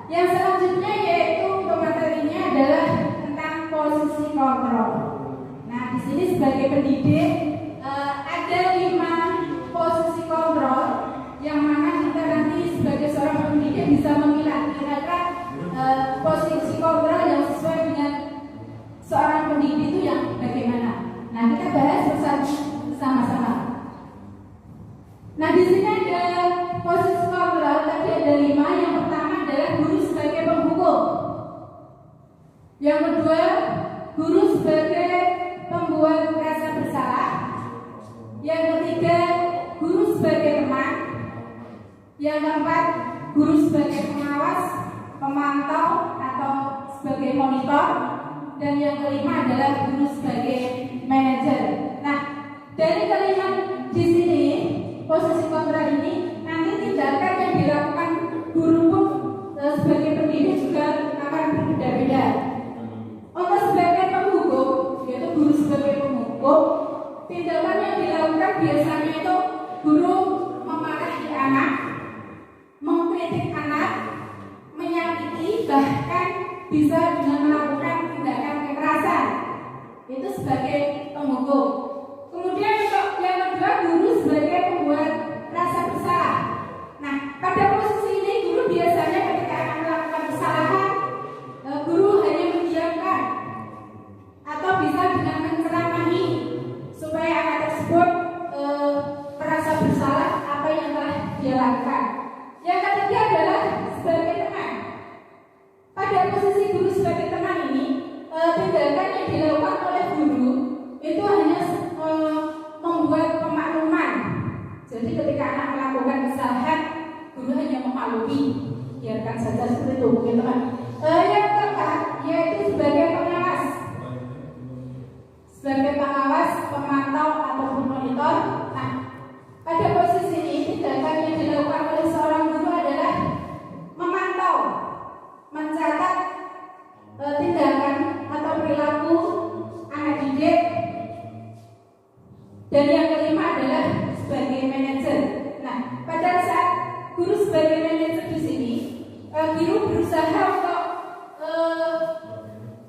Yang selanjutnya yaitu untuk materinya adalah tentang posisi kontrol. Nah, di sini sebagai pendidik ada 5 posisi kontrol yang mana kita nanti sebagai seorang pendidik bisa memilah kira-kira posisi kontrol yang sesuai dengan seorang pendidik itu yang bagaimana. Nah, kita bahas bersama-sama. Nah, di sini ada posisi kontrol tadi ada 5. Yang pertama adalah guru sebagai penghukum. Yang kedua, guru sebagai pembuat rasa bersalah. Yang ketiga, guru sebagai teman. Yang keempat, guru sebagai pengawas, pemantau atau sebagai monitor. Dan yang kelima adalah guru sebagai manajer. Nah, dari kelima di sini posisi kontrol ini nanti tindakan yang dilakukan guru pun sebagai pendidik juga akan berbeda-beda. Untuk sebagai penghukum, yaitu guru sebagai penghukum, tindakan yang dilakukan biasanya itu guru memarahi anak, mengkritik anak, menyakiti, bahkan bisa dengan melakukan tindakan kekerasan. Itu sebagai penghukum. Kemudian untuk yang kedua, guru sebagai pembuat rasa bersalah. Dan yang kelima adalah sebagai manajer. Nah, pada saat guru sebagai manajer di sini, guru berusaha untuk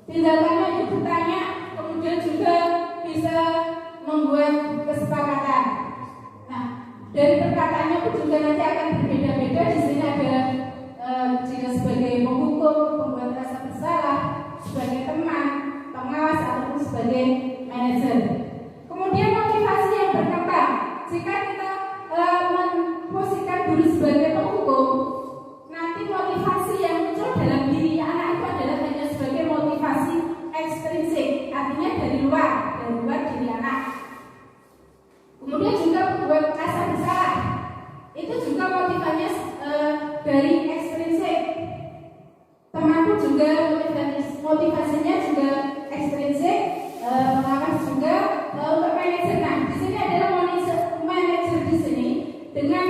tindakannya itu bertanya, kemudian juga bisa membuat kesepakatan. Nah, dari perkataannya pun juga nanti akan berbeda-beda. Di sini ada jika sebagai penghukum, pembuat rasa bersalah, sebagai teman, pengawas, ataupun sebagai manajer. Kemudian motivasi yang berkembang. Jika kita memposisikan guru sebagai penghukum, nanti motivasi yang muncul dalam diri anak itu adalah hanya sebagai motivasi ekstrinsik, artinya dari luar diri anak. Kemudian juga membuat rasa bersalah, itu juga motivasinya dari ekstrinsik. Teman pun juga motivasinya juga ekstrinsik, pengawas juga untuk manajer. Nah, di sini adalah manajer di sini dengan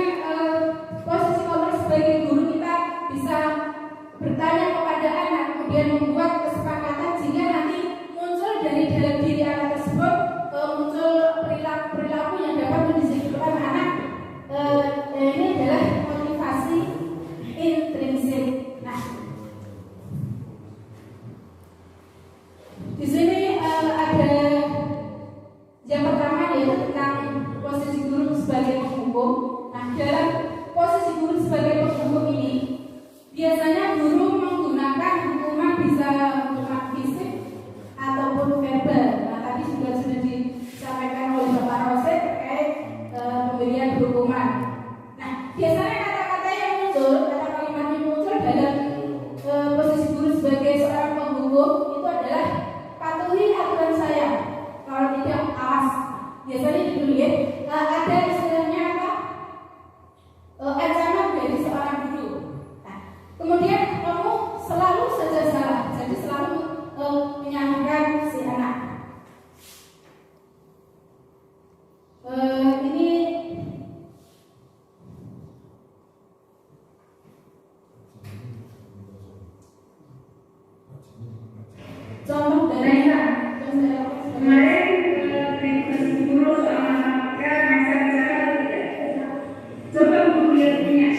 posisi kontrol sebagai guru, kita bisa bertanya kepada anak, kemudian membuat kesepakatan sehingga nanti muncul dari dalam diri anak tersebut muncul perilaku yang dapat mendisiplinkan anak. Ini adalah motivasi intrinsik. Nah, di sini ada yang pertama yaitu tentang posisi guru sebagai penghukum. Nah, dalam posisi guru sebagai penghukum ini biasanya guru menggunakan hukuman, bisa hukuman fisik ataupun verbal. Nah, tadi sudah disampaikan oleh Bapak Roset terkait pemberian hukuman. Nah, biasanya kata-kata yang muncul, kata kalimat yang muncul dalam posisi guru sebagai seorang penghukum itu adalah patuhi aturan saya, kalau tidak awas. Biasanya ditulis ada istilahnya apa? Ancaman dari seorang guru. Nah, kemudian kamu selalu saja salah, jadi selalu menyalahkan si anak. Ini contoh dari kemarin guru sama coba guru lihat punya.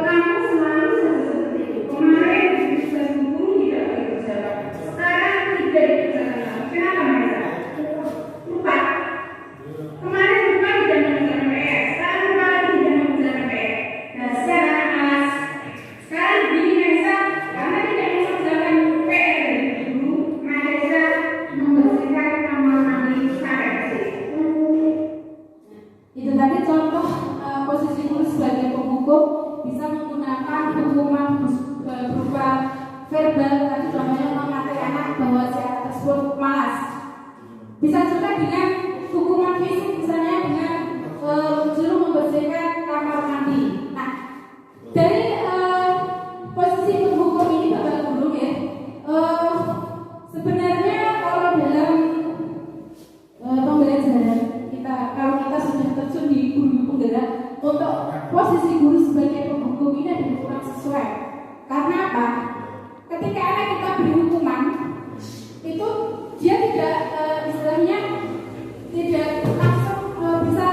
Kamu selalu seperti itu. Kemarin bisa guru tidak berbicara, sekarang tidak berbicara. Kenapa mereka? Lupa. Kemarin lupa tidak mengerjakan PR, sekarang lupa tidak mengerjakan PR. Nah, sekarang begini Nesa, karena tidak mengerjakan PR dari guru, Nesa membersihkan kamar mandi sampai bersih. Itu tadi contoh posisi guru sebagai penghukum bisa menggunakan hukuman berupa verbal. Tadi contohnya memakai anak bahwa si anak tersebut malas. Bisa juga dengan hukuman fisik, misalnya dengan suruh membersihkan kamar mandi. Nah, dari posisi penghukum ini Bapak Guru ya, sebenarnya kalau dalam pembelajaran kita, kalau kita sudah terjun di guru penggerak, untuk posisi guru sebagai penghukum ini adalah kurang sesuai. Karena apa? Ketika anak kita beri hukuman, itu dia tidak istilahnya tidak langsung bisa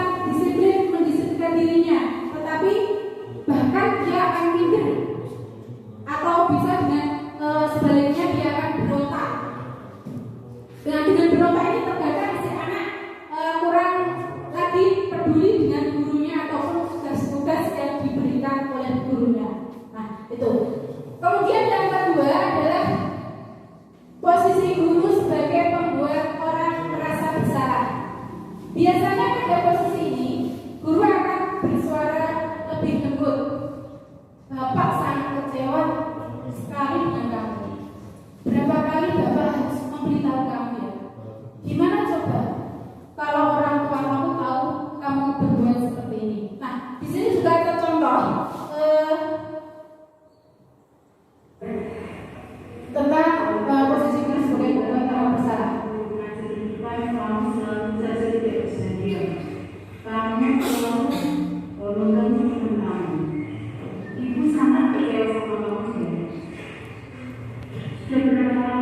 mendisiplinkan dirinya, tetapi bahkan dia akan minder, atau bisa dengan sebaliknya dia akan berontak. Dengan berontak ini terkadang si anak kurang lagi peduli dengan gurunya ataupun tugas-tugas yang diberikan oleh gurunya. Nah, itu. Kemudian yang kedua adalah posisi guru sebagai pembuat orang merasa bersalah. Biasanya pada posisi ini guru akan bersuara lebih lembut. Bapak sangat kecewa sekali dengan kamu. Berapa kali Bapak harus memberitahu kamu ya? Gimana coba kalau orang tua kamu tahu kamu berbuat seperti ini? Nah, di sini juga ada contoh tentang posisi guru sebagai pembuat orang bersalah. Kamu selalu saja tidak bisa diam. Kamu selalu mengganggu kamu. Ibu sangat kecewa sama kamu sendiri. Sudah berapa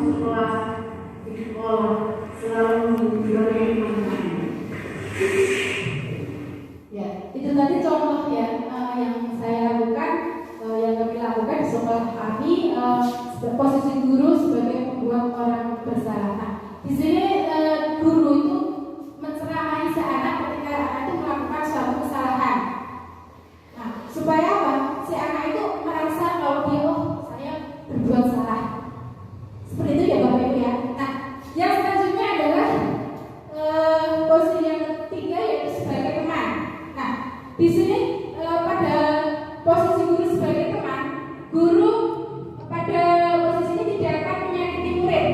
masuk kelas, di sekolah, selalu diberi manfaat. Ya, itu tadi contoh ya yang saya lakukan, yang kami lakukan di sekolah kami, posisi guru sebagai pembuat orang bersalah. Nah, di sini guru itu menceramai si anak ketika anak itu melakukan suatu kesalahan. Nah, supaya apa? Si anak itu merasa kalau dia saya berbuat salah. Seperti itu ya Bapak Ibu ya. Nah, yang selanjutnya adalah posisi yang ketiga yaitu sebagai teman. Nah, di sini pada posisi guru sebagai teman, guru pada posisi ini tidak akan menyakiti murid,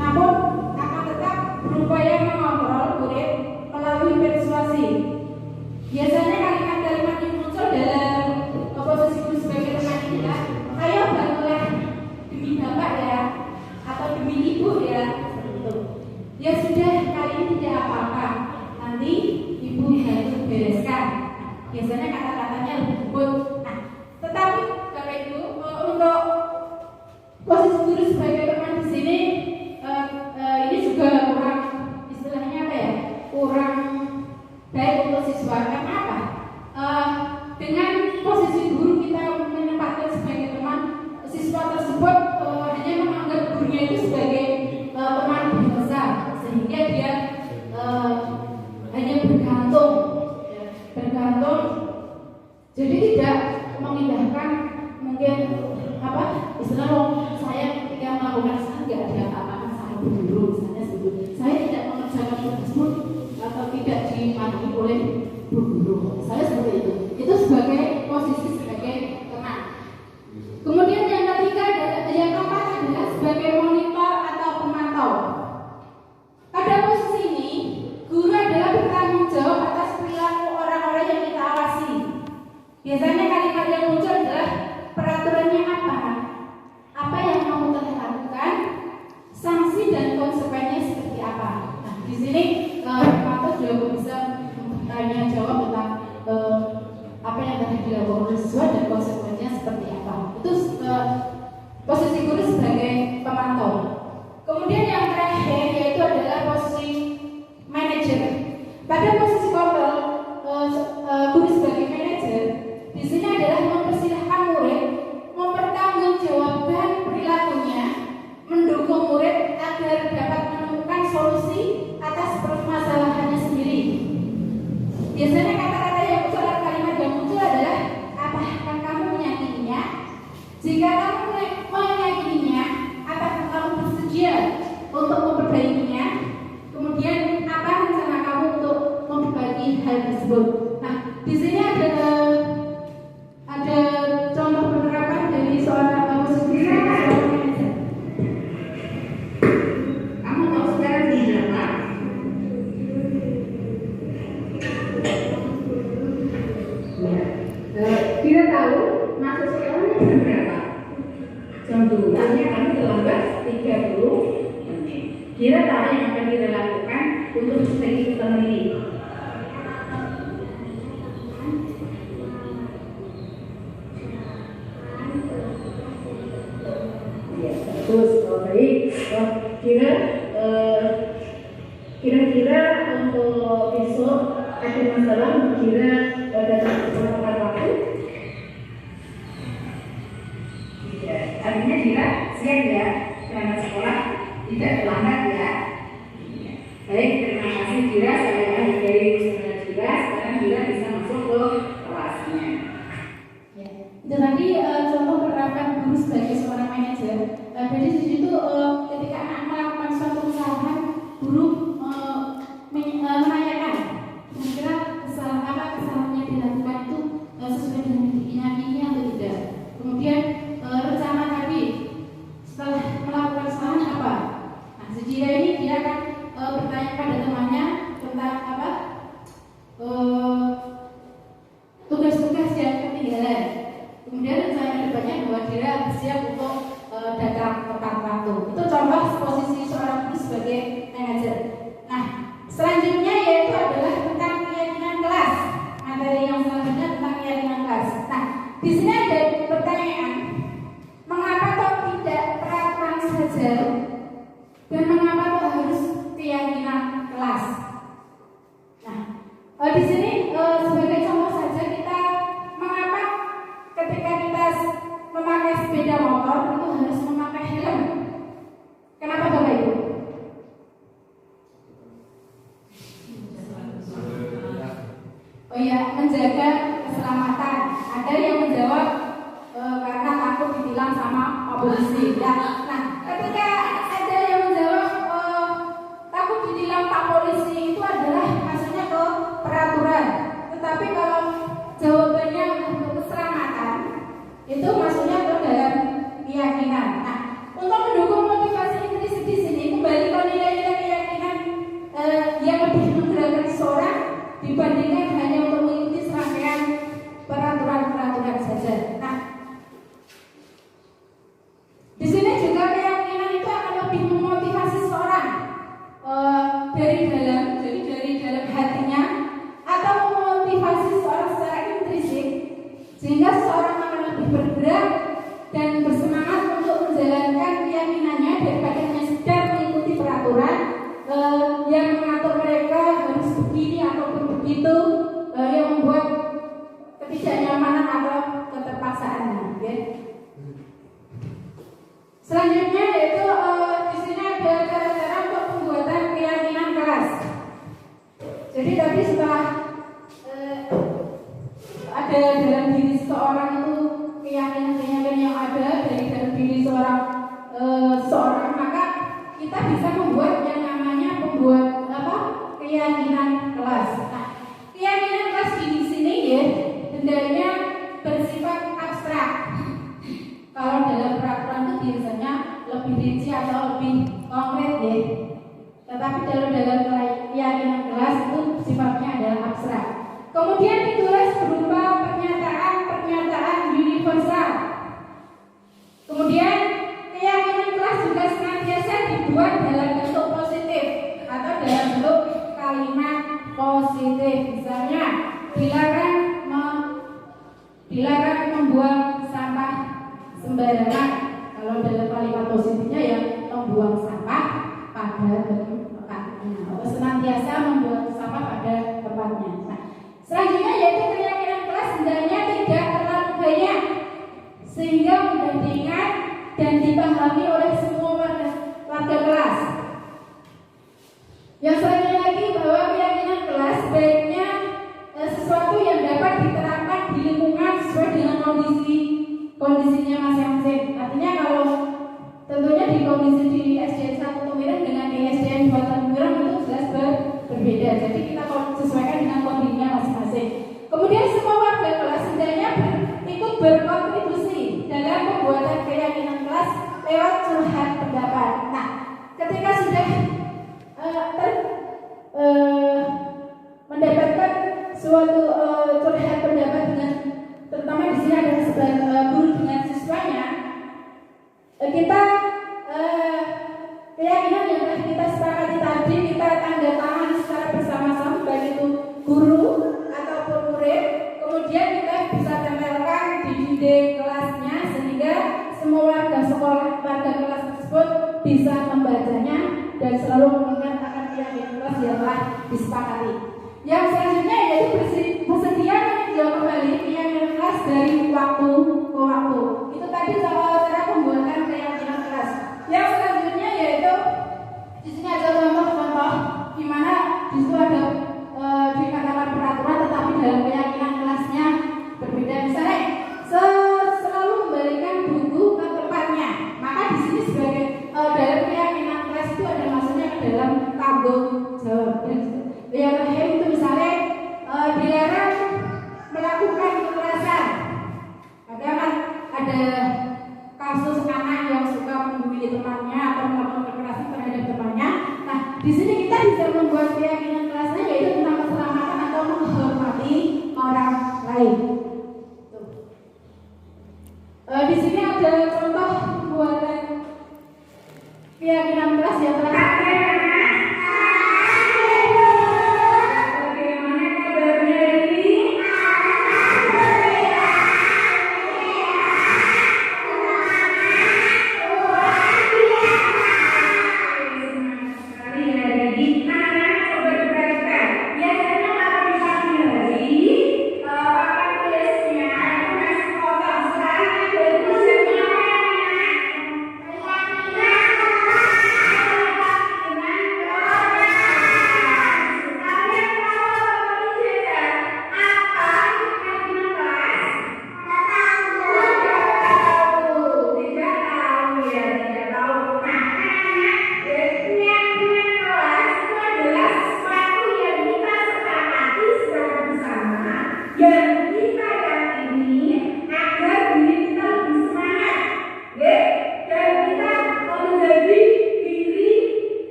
namun akan tetap berupaya mengontrol murid melalui persuasi. Biasanya kalimat-kalimat yang muncul dalam posisi guru sebagai teman ini adalah, ayo bantulah demi bapak ya, atau demi ibu ya, seperti itu. Ya sudah, kali ini tidak apa-apa, nanti ibu harus bereskan. Biasanya kata-katanya lembut. Nah, tetapi Bapak Ibu, untuk posisi guru sebagai teman di sini ini juga kurang, istilahnya apa ya, kurang baik untuk siswa. Karena apa? Dengan posisi guru kita menempatkan sebagai teman, siswa tersebut hanya menganggap gurunya itu sebagai teman biasa, sehingga dia hanya bergantung, jadi tidak mengindahkan mungkin apa istilah saya ketika melakukan kesalahan tidak ada apa-apa sama guru misalnya sebut saya tidak mengerjakan tersebut atau tidak dimarahi oleh guru, saya seperti itu sebagai posisi sebagai teman. Kemudian yang ketiga yang keempat adalah sebagai monitor atau pemantau. Pada posisi ini guru adalah bertanggung jawab atas perilaku orang-orang yang kita awasi. Biasanya kalimat yang muncul adalah peraturannya apa yang kamu telah lakukan, sanksi dan konsekuensinya seperti apa. Nah, di sini pemantau juga bisa bertanya jawab tentang apa yang telah dilakukan oleh siswa dan konsekuensinya seperti apa. Itu posisi guru sebagai pemantau. Kemudian yang terakhir yaitu adalah posisi manajer. Pada posisi kontrol, guru sebagai manajer di sini adalah mempersilahkan murid mempertanggungjawabkan perilakunya, mendukung murid agar dapat menemukan solusi atas permasalahannya sendiri. Biasanya kata-kata yang muncul atau kalimat yang muncul adalah, apakah kamu meyakininya? Jika kamu meyakininya, apakah kamu bersedia untuk memperbaikinya? Kemudian apa rencana kamu untuk memperbaiki hal tersebut? Nah, di sini ada contoh penerapan dari seorang manajer. Kamu tahu sekarang di berapa? Kita tahu masuk sekolahnya jam berapa? Jam 2. Tanya kami terlambat 30 menit. Kira tahu yang akan kita lakukan untuk memperbaiki sistem ini. Ya, terus baik. Kira-kira untuk besok ada masalah, kira tepat waktu. Artinya kira siang ya, berangkat sekolah tidak terlambat ya. Baik, terima kasih Kira, saya hargai usaha Kira. Sekarang Kira bisa masuk ke kelasnya. Ya, itu tadi contoh penerapan guru sebagai seorang manajer. Jadi di situ ketika anak melakukan suatu kesalahan, guru menanyakan kira-kira kesalahan yang dilakukan itu sesuai dengan diyakini atau tidak. Kemudian rencana tadi setelah melakukan kesalahan apa? Nah, sejika ini dia akan bertanya pada temannya tentang apa tugas-tugas yang ketinggalan. Kemudian rencana kedepannya bahwa dia siap untuk datang tepat waktu. Itu contoh posisi seorang guru sebagai manajer. saja dan mengapa kok harus keyakinan kelas? Nah, di sini sebagai contoh saja kita mengapa ketika kita memakai sepeda motor itu harus memakai helm. Kenapa Bapak Ibu? Oh iya, menjaga keselamatan. Ada yang menjawab karena takut ditilang sama polisi. Ya. Nah, ketika ada yang menjawab takut ditilang Pak Polisi itu adalah maksudnya ke peraturan. Tetapi kalau jawabannya untuk keselamatan itu maksudnya ke dalam keyakinan. Nah, untuk mendukung motivasi intrinsik di sini kembali ke nilai-nilai keyakinan yang lebih menggerakkan seseorang dibandingkan hanya untuk mengikuti serangkaian peraturan-peraturan saja. Nah, di sini juga keyakinan itu akan lebih memotivasi seseorang dari dalam hatinya atau memotivasi seseorang secara intrinsik sehingga seseorang akan lebih bergerak dan bersemangat untuk menjalankan keyakinannya daripada hanya sekedar mengikuti peraturan yang mengatur mereka harus begini ataupun begitu yang membuat ketidaknyamanan atau keterpaksaan. Ya. Selanjutnya yaitu di sini ada cara-cara untuk pembuatan keyakinan kelas. Jadi tadi setelah ada dalam diri seseorang itu keyakinan-keyakinan yang ada dari dalam diri seseorang, maka kita bisa membuat yang namanya keyakinan kelas. Nah, keyakinan kelas di sini ya hendaknya bersifat abstrak. Kalau dalam peraturan itu biasanya lebih rinci atau lebih konkret ya. Tetapi dalam keyakinan kelas itu sifatnya adalah abstrak. Kemudian ditulis berupa pernyataan universal. Kemudian keyakinan kelas juga senantiasa dibuat dalam bentuk positif atau dalam bentuk kalimat positif. Misalnya dilarang membuang sampah sembarangan. Kalau dalam kalimat positifnya ya membuang sampah pada tempatnya atau senantiasa membuang sampah pada tempatnya. Nah, selanjutnya yaitu keyakinan kelas hendaknya tidak terlalu banyak sehingga mudah diingat dan dipahami oleh semua warga kelas. Yang selanjutnya lagi bahwa keyakinan kelas sebaiknya sesuatu yang dapat diterapkan di lingkungan sesuai dengan kondisinya masing-masing. Artinya kalau tentunya di kondisi di SDN 1 Tumiren dengan di SDN 2 Tumiren itu jelas berbeda. Jadi kita sesuaikan dengan kondisinya masing-masing. Kemudian semua warga kelas hendaknya ikut berkontribusi dalam pembuatan keyakinan kelas lewat curhat pendapat. Nah, ketika sudah mendapatkan suatu curhat pendapat dengan, terutama di sini ada guru dengan siswanya, kita keyakinan yang telah kita sepakati tadi kita tanda tangan secara bersama-sama baik itu guru ataupun murid, kemudian kita bisa tempelkan di dinding kelasnya sehingga semua warga kelas tersebut bisa membacanya dan selalu mengingat akan keyakinan kelas yang telah disepakati. Yang selanjutnya yaitu bersedia meninjau kembali keyakinan kelas dari waktu ke waktu. Itu tadi cara pembuatan keyakinan kelas. Yang selanjutnya yaitu di sini ada contoh-contoh di mana di situ ada dikatakan peraturan tetapi dalam keyakinan kelasnya berbeda. Misalnya selalu kembalikan buku ke tempatnya. Maka di sini sebagai dalam keyakinan kelas itu ada maksudnya ke dalam tanggung jawab. Yang terakhir itu misalnya dilarang melakukan kekerasan. Kadang ada kasus anak yang suka membuli temannya atau melakukan kekerasan terhadap temannya. Nah, di sini kita bisa membuat keyakinan kelasnya yaitu tentang keselamatan atau menghormati orang lain. Di sini ada contoh pembuatan keyakinan kelas yang terakhir.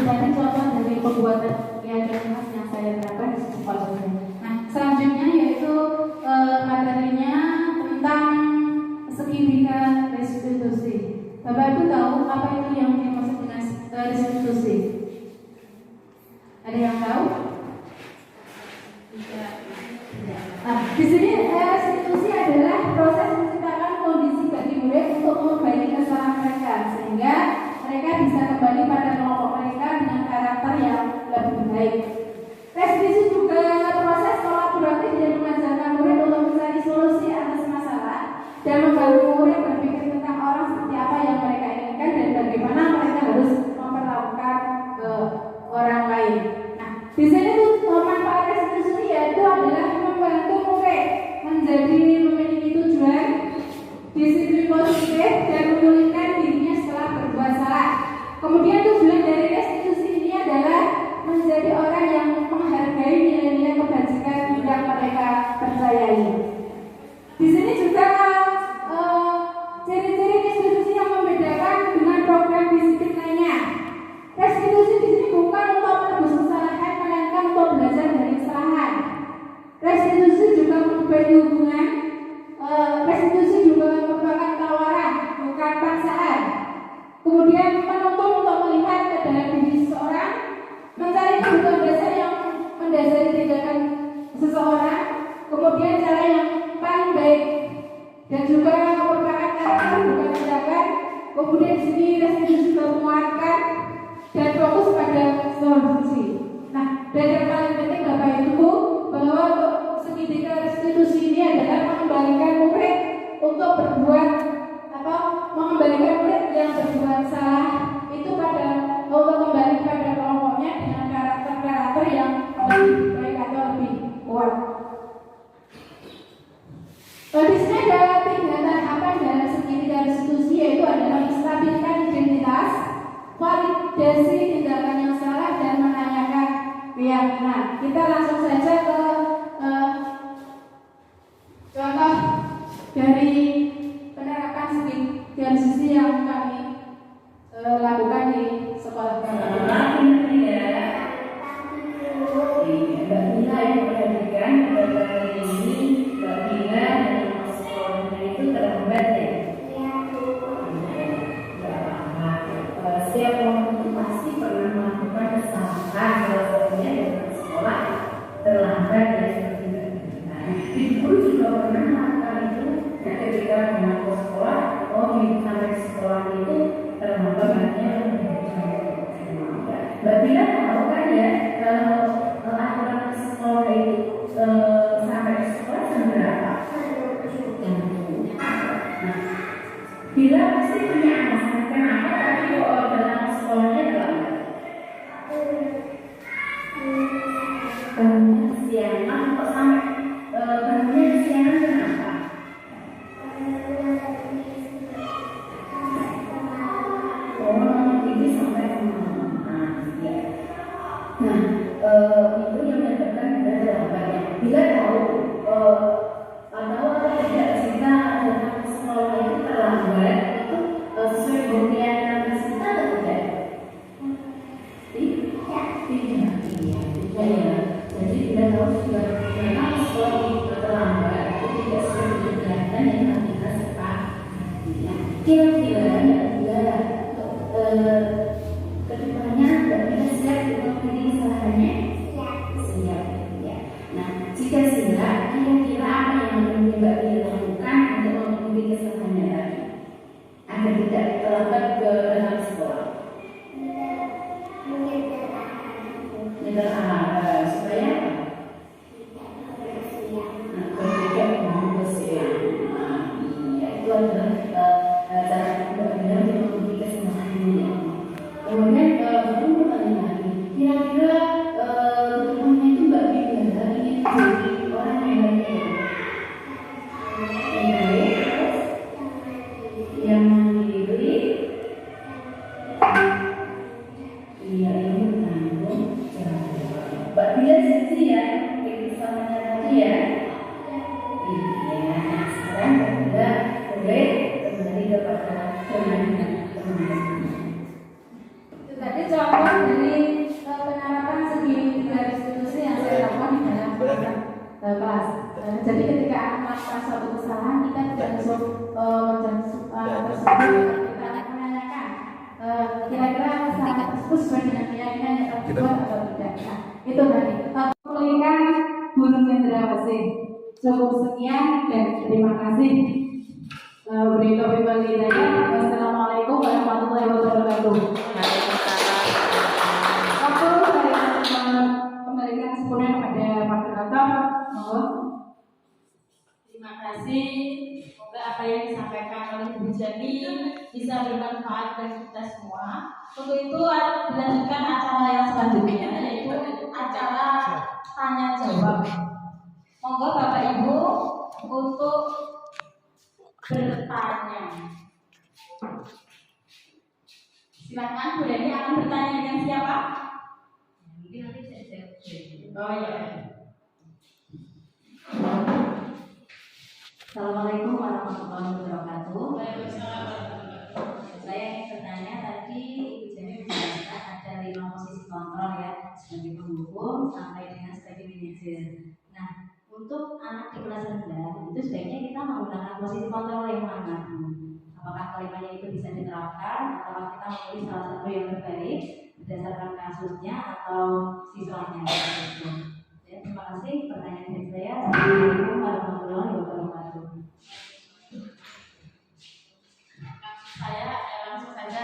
Tadi contoh dari pembuatan piagam emas yang saya terapkan di sekolahnya. Nah, selanjutnya yaitu materinya tentang segitiga restitusi. Bapak Ibu tahu apa itu yang dimaksud dengan dan fokus pada solusi. Nah, dan yang paling penting Bapak Ibu bahwa untuk segitiga restitusi ini adalah mengembalikan murid untuk berbuat atau mengembalikan murid yang berbuat salah itu pada untuk kembali pada kelompoknya dengan karakter-karakter yang lebih baik atau lebih kuat. Di sini ada 3 tahapan dalam segitiga restitusi, yaitu adalah menstabilkan identitas, validasi tindakan yang salah, dan menanyakan keyakinan. Kita langsung saja ke contoh dari penerapan segitiga restitusi yang kami lakukan di sekolah kami. Mbak Mila yang perhatikan pada hari ini Mbak Mila dan sekolahnya itu terlambat ya? Setiap orang itu pasti pernah melakukan kesalahan, salah satunya dengan sekolah terlambat ya seperti itu. Ibu juga pernah melakukan itu ketika mengaku sekolah, sampai sekolah itu terlambat artinya Mbak Mila tahu kan ya kalau aturan sekolah itu sampai sekolah jam berapa? Bila pasti punya alasan kenapa tapi kok dalam sekolahnya terlambat? Bangunnya kesiangan kok sampai bangunnya kesiangan kenapa? Ini sampai itu yang menyebabkan kita terlambatnya. Bila tahu atau tidak jika dalam sekolah itu terlambat itu sesuai dengan keyakinan kita atau tidak? Tidak ya. Jadi bila tahu juga memang sekolah itu terlambat itu tidak sesuai dengan keyakinan yang kita sepakati. Kira-kira kedepannya Mbak siap untuk memilih kesalahannya? Siap ya. Nah, jika siap, kira-kira apa yang akan Mbak lakukan untuk memilih kesalahannya lagi agar tidak terlambat ke dalam sekolah? Menyetel alat supaya apa? Berbeda dengan bersiap. Itu adalah cara Mbak untuk memilih kesalahannya. Kemudian belum bertanya lagi, kira-kira temannya itu Mbak Bida ingin jadi orang yang baik, terus yang mandiri, yang bertanggung jawab. Mbak Bida sih ya, kesannya tadi ya. Iya, sekarang Mbak Bida boleh kembali kepada teman-teman. Tadi contoh dari penerapan segitiga restitusi yang saya lakukan di dalam kelas. Jadi ketika anak melakukan suatu kesalahan, kita tidak langsung kita akan menanyakan kira-kira kesalahan tersebut sesuai dengan keyakinan yang terbuat atau tidak. Nah, itu tadi. Pemilikan guru Cendrawasih. Cukup sekian dan terima kasih. Berikut hidayah. Wassalamualaikum warahmatullahi wabarakatuh. Waktu saya kembalikan sepenuhnya kepada Pak Kurator. Mohon. Terima kasih. Semoga apa yang disampaikan oleh Bu Jani bisa bermanfaat bagi kita semua. Untuk itu dilanjutkan acara yang selanjutnya, yaitu acara tanya jawab. Monggo Bapak Ibu untuk bertanya. Silakan Bu Dani akan bertanya dengan siapa? Mungkin nanti saya jawab. Oh ya. Assalamualaikum warahmatullahi wabarakatuh. Waalaikumsalam. Saya ingin bertanya tadi Ibu Jani menjelaskan ada 5 posisi kontrol ya, sebagai penghukum sampai dengan sebagai manajer. Nah, untuk anak di kelas rendah itu sebaiknya kita menggunakan posisi kontrol yang mana? Apakah kelimanya itu bisa diterapkan atau kita memilih salah satu yang terbaik berdasarkan kasusnya atau siswanya? Ya, terima kasih. Pertanyaan dari saya. Assalamualaikum warahmatullahi wabarakatuh. Saya langsung saja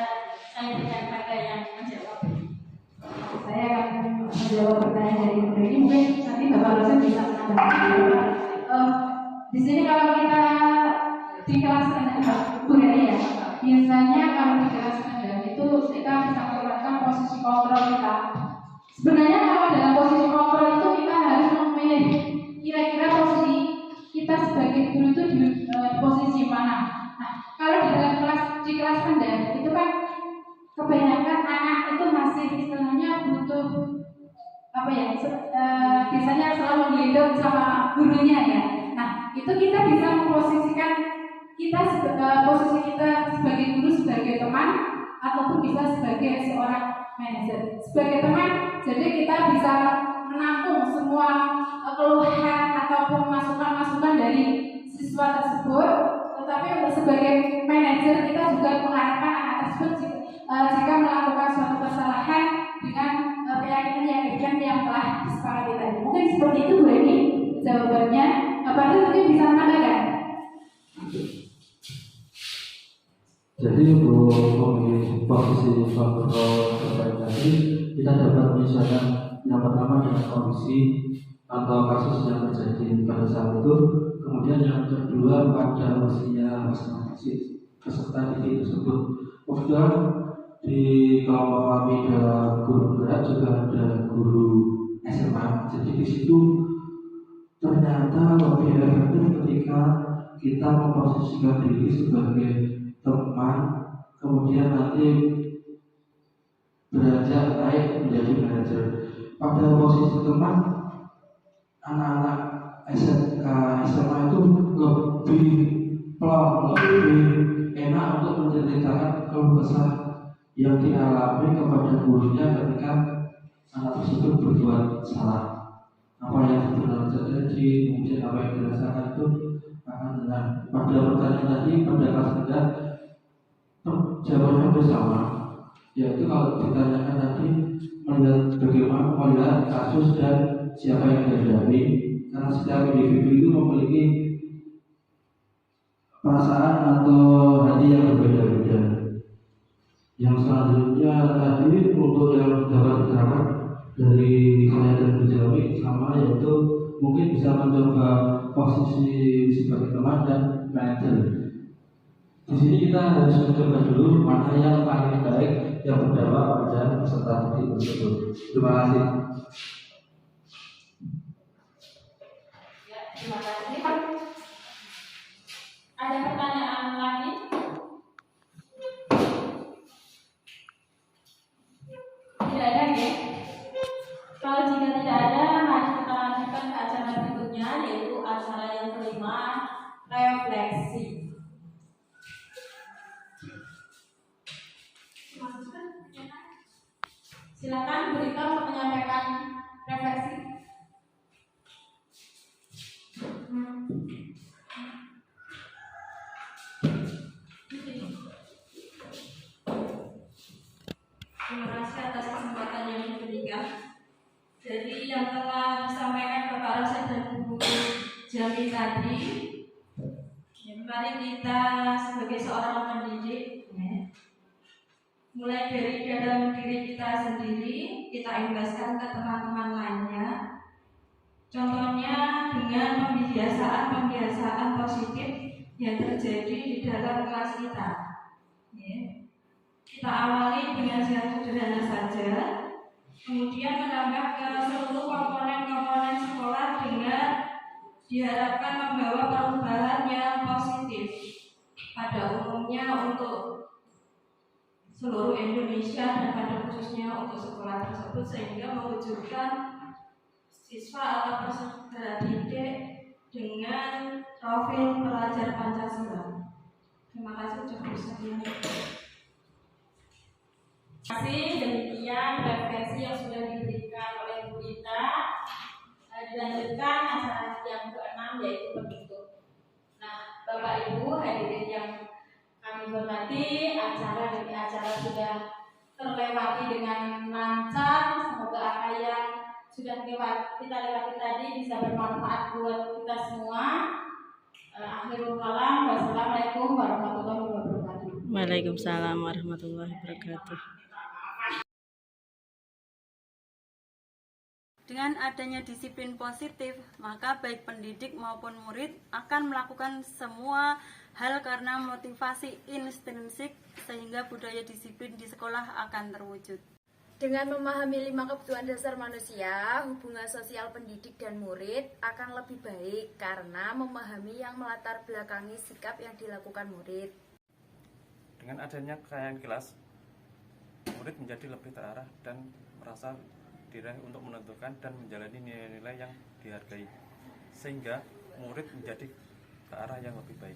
saya berikan pada yang menjawab. menjawab pertanyaan dari Ibu ini, mungkin nanti Bapak dosen bisa menambahkan. Di sini kalau kita di kelas Bu Reni ya, biasanya kalau di kelas rendah itu kita bisa menggunakan posisi kontrol kita. Sebenarnya kalau dalam posisi kontrol itu kita harus memilih kira-kira posisi kita sebagai guru itu di posisi mana. Nah, kalau di kelas rendah itu kan kebanyakan anak itu masih istilahnya butuh apa ya? Biasanya selalu menggendong sama gurunya ya. Nah, itu kita bisa memposisikan posisi kita sebagai guru, sebagai teman, ataupun bisa sebagai seorang manajer. Sebagai teman, jadi kita bisa menampung semua keluhan ataupun masukan-masukan dari siswa tersebut. Tetapi untuk sebagai manajer kita juga mengharapkan anak tersebut jika melakukan suatu kesalahan dengan keyakinan yang telah disepakati tadi. Mungkin seperti itu Bu Eni jawabannya. Apa itu mungkin bisa menambahkan? Jadi untuk memilih posisi kontrol terbaik tadi, kita dapat menyesuaikan yang pertama dengan kondisi atau kasus yang terjadi pada saat itu, kemudian yang kedua pada usia masing-masing peserta didik tersebut. Kemudian di kelompok kami dalam guru berat juga ada guru SMA. Jadi di situ ternyata lebih efektif ketika kita memposisikan diri sebagai teman, kemudian nanti beranjak naik menjadi manajer. Pada posisi teman, anak-anak SMK SMA itu lebih plong, lebih enak untuk menceritakan keluh kesah yang dialami kepada gurunya ketika anak tersebut berbuat salah. Apa yang sebenarnya terjadi, mungkin apa yang dirasakan itu akan benar. Pada pertanyaan tadi, pada kelas rendah, jawabannya hampir sama, yaitu kalau ditanyakan tadi melihat bagaimana melihat kasus dan siapa yang dihadapi, karena setiap individu itu memiliki perasaan atau hati yang berbeda-beda. Yang selanjutnya tadi untuk yang dapat diterapkan dari saya dan Bu Jawi sama, yaitu mungkin bisa mencoba posisi sebagai teman dan manajer. Di sini kita harus mencoba dulu mana yang paling baik yang berdampak pada peserta didik tersebut. Terima kasih. Ya, terima kasih. Ada pertanyaan lagi? Tidak ada ya? Kalau jika tidak ada, mari kita lanjutkan ke acara berikutnya, yaitu acara yang kelima, refleksi. Silakan Bu Rita untuk menyampaikan refleksi. Terima kasih atas kesempatan yang diberikan. Jadi yang telah disampaikan Bapak Rosyad dan Bu Jami tadi, mari kita sebagai seorang pendidik, mulai dari dalam diri kita sendiri, kita imbaskan ke teman-teman lainnya. Contohnya dengan pembiasaan positif yang terjadi di dalam kelas kita. Kita awali dengan yang sederhana saja, kemudian menambah ke seluruh komponen-komponen sekolah dengan diharapkan membawa perubahan yang positif pada umumnya untuk seluruh Indonesia dan pada khususnya untuk sekolah tersebut, sehingga mewujudkan siswa atau peserta didik dengan profil pelajar Pancasila. Terima kasih, cukup sekian. Terima kasih, demikian refleksi yang sudah diberikan oleh Bu Rita. Dilanjutkan acara yang ke-6, yaitu penutup. Nah, Bapak Ibu hadirin yang kami hormati, acara demi acara sudah terlewati dengan lancar. Semoga apa yang sudah kita lewati tadi bisa bermanfaat buat kita semua. Akhirul kalam, wassalamualaikum warahmatullahi wabarakatuh. Waalaikumsalam warahmatullahi wabarakatuh. Dengan adanya disiplin positif, maka baik pendidik maupun murid akan melakukan semua hal karena motivasi intrinsik sehingga budaya disiplin di sekolah akan terwujud. Dengan memahami 5 kebutuhan dasar manusia, hubungan sosial pendidik dan murid akan lebih baik karena memahami yang melatar belakangi sikap yang dilakukan murid. Dengan adanya kekayaan kelas, murid menjadi lebih terarah dan merasa diraih untuk menentukan dan menjalani nilai-nilai yang dihargai, sehingga murid menjadi ke arah yang lebih baik.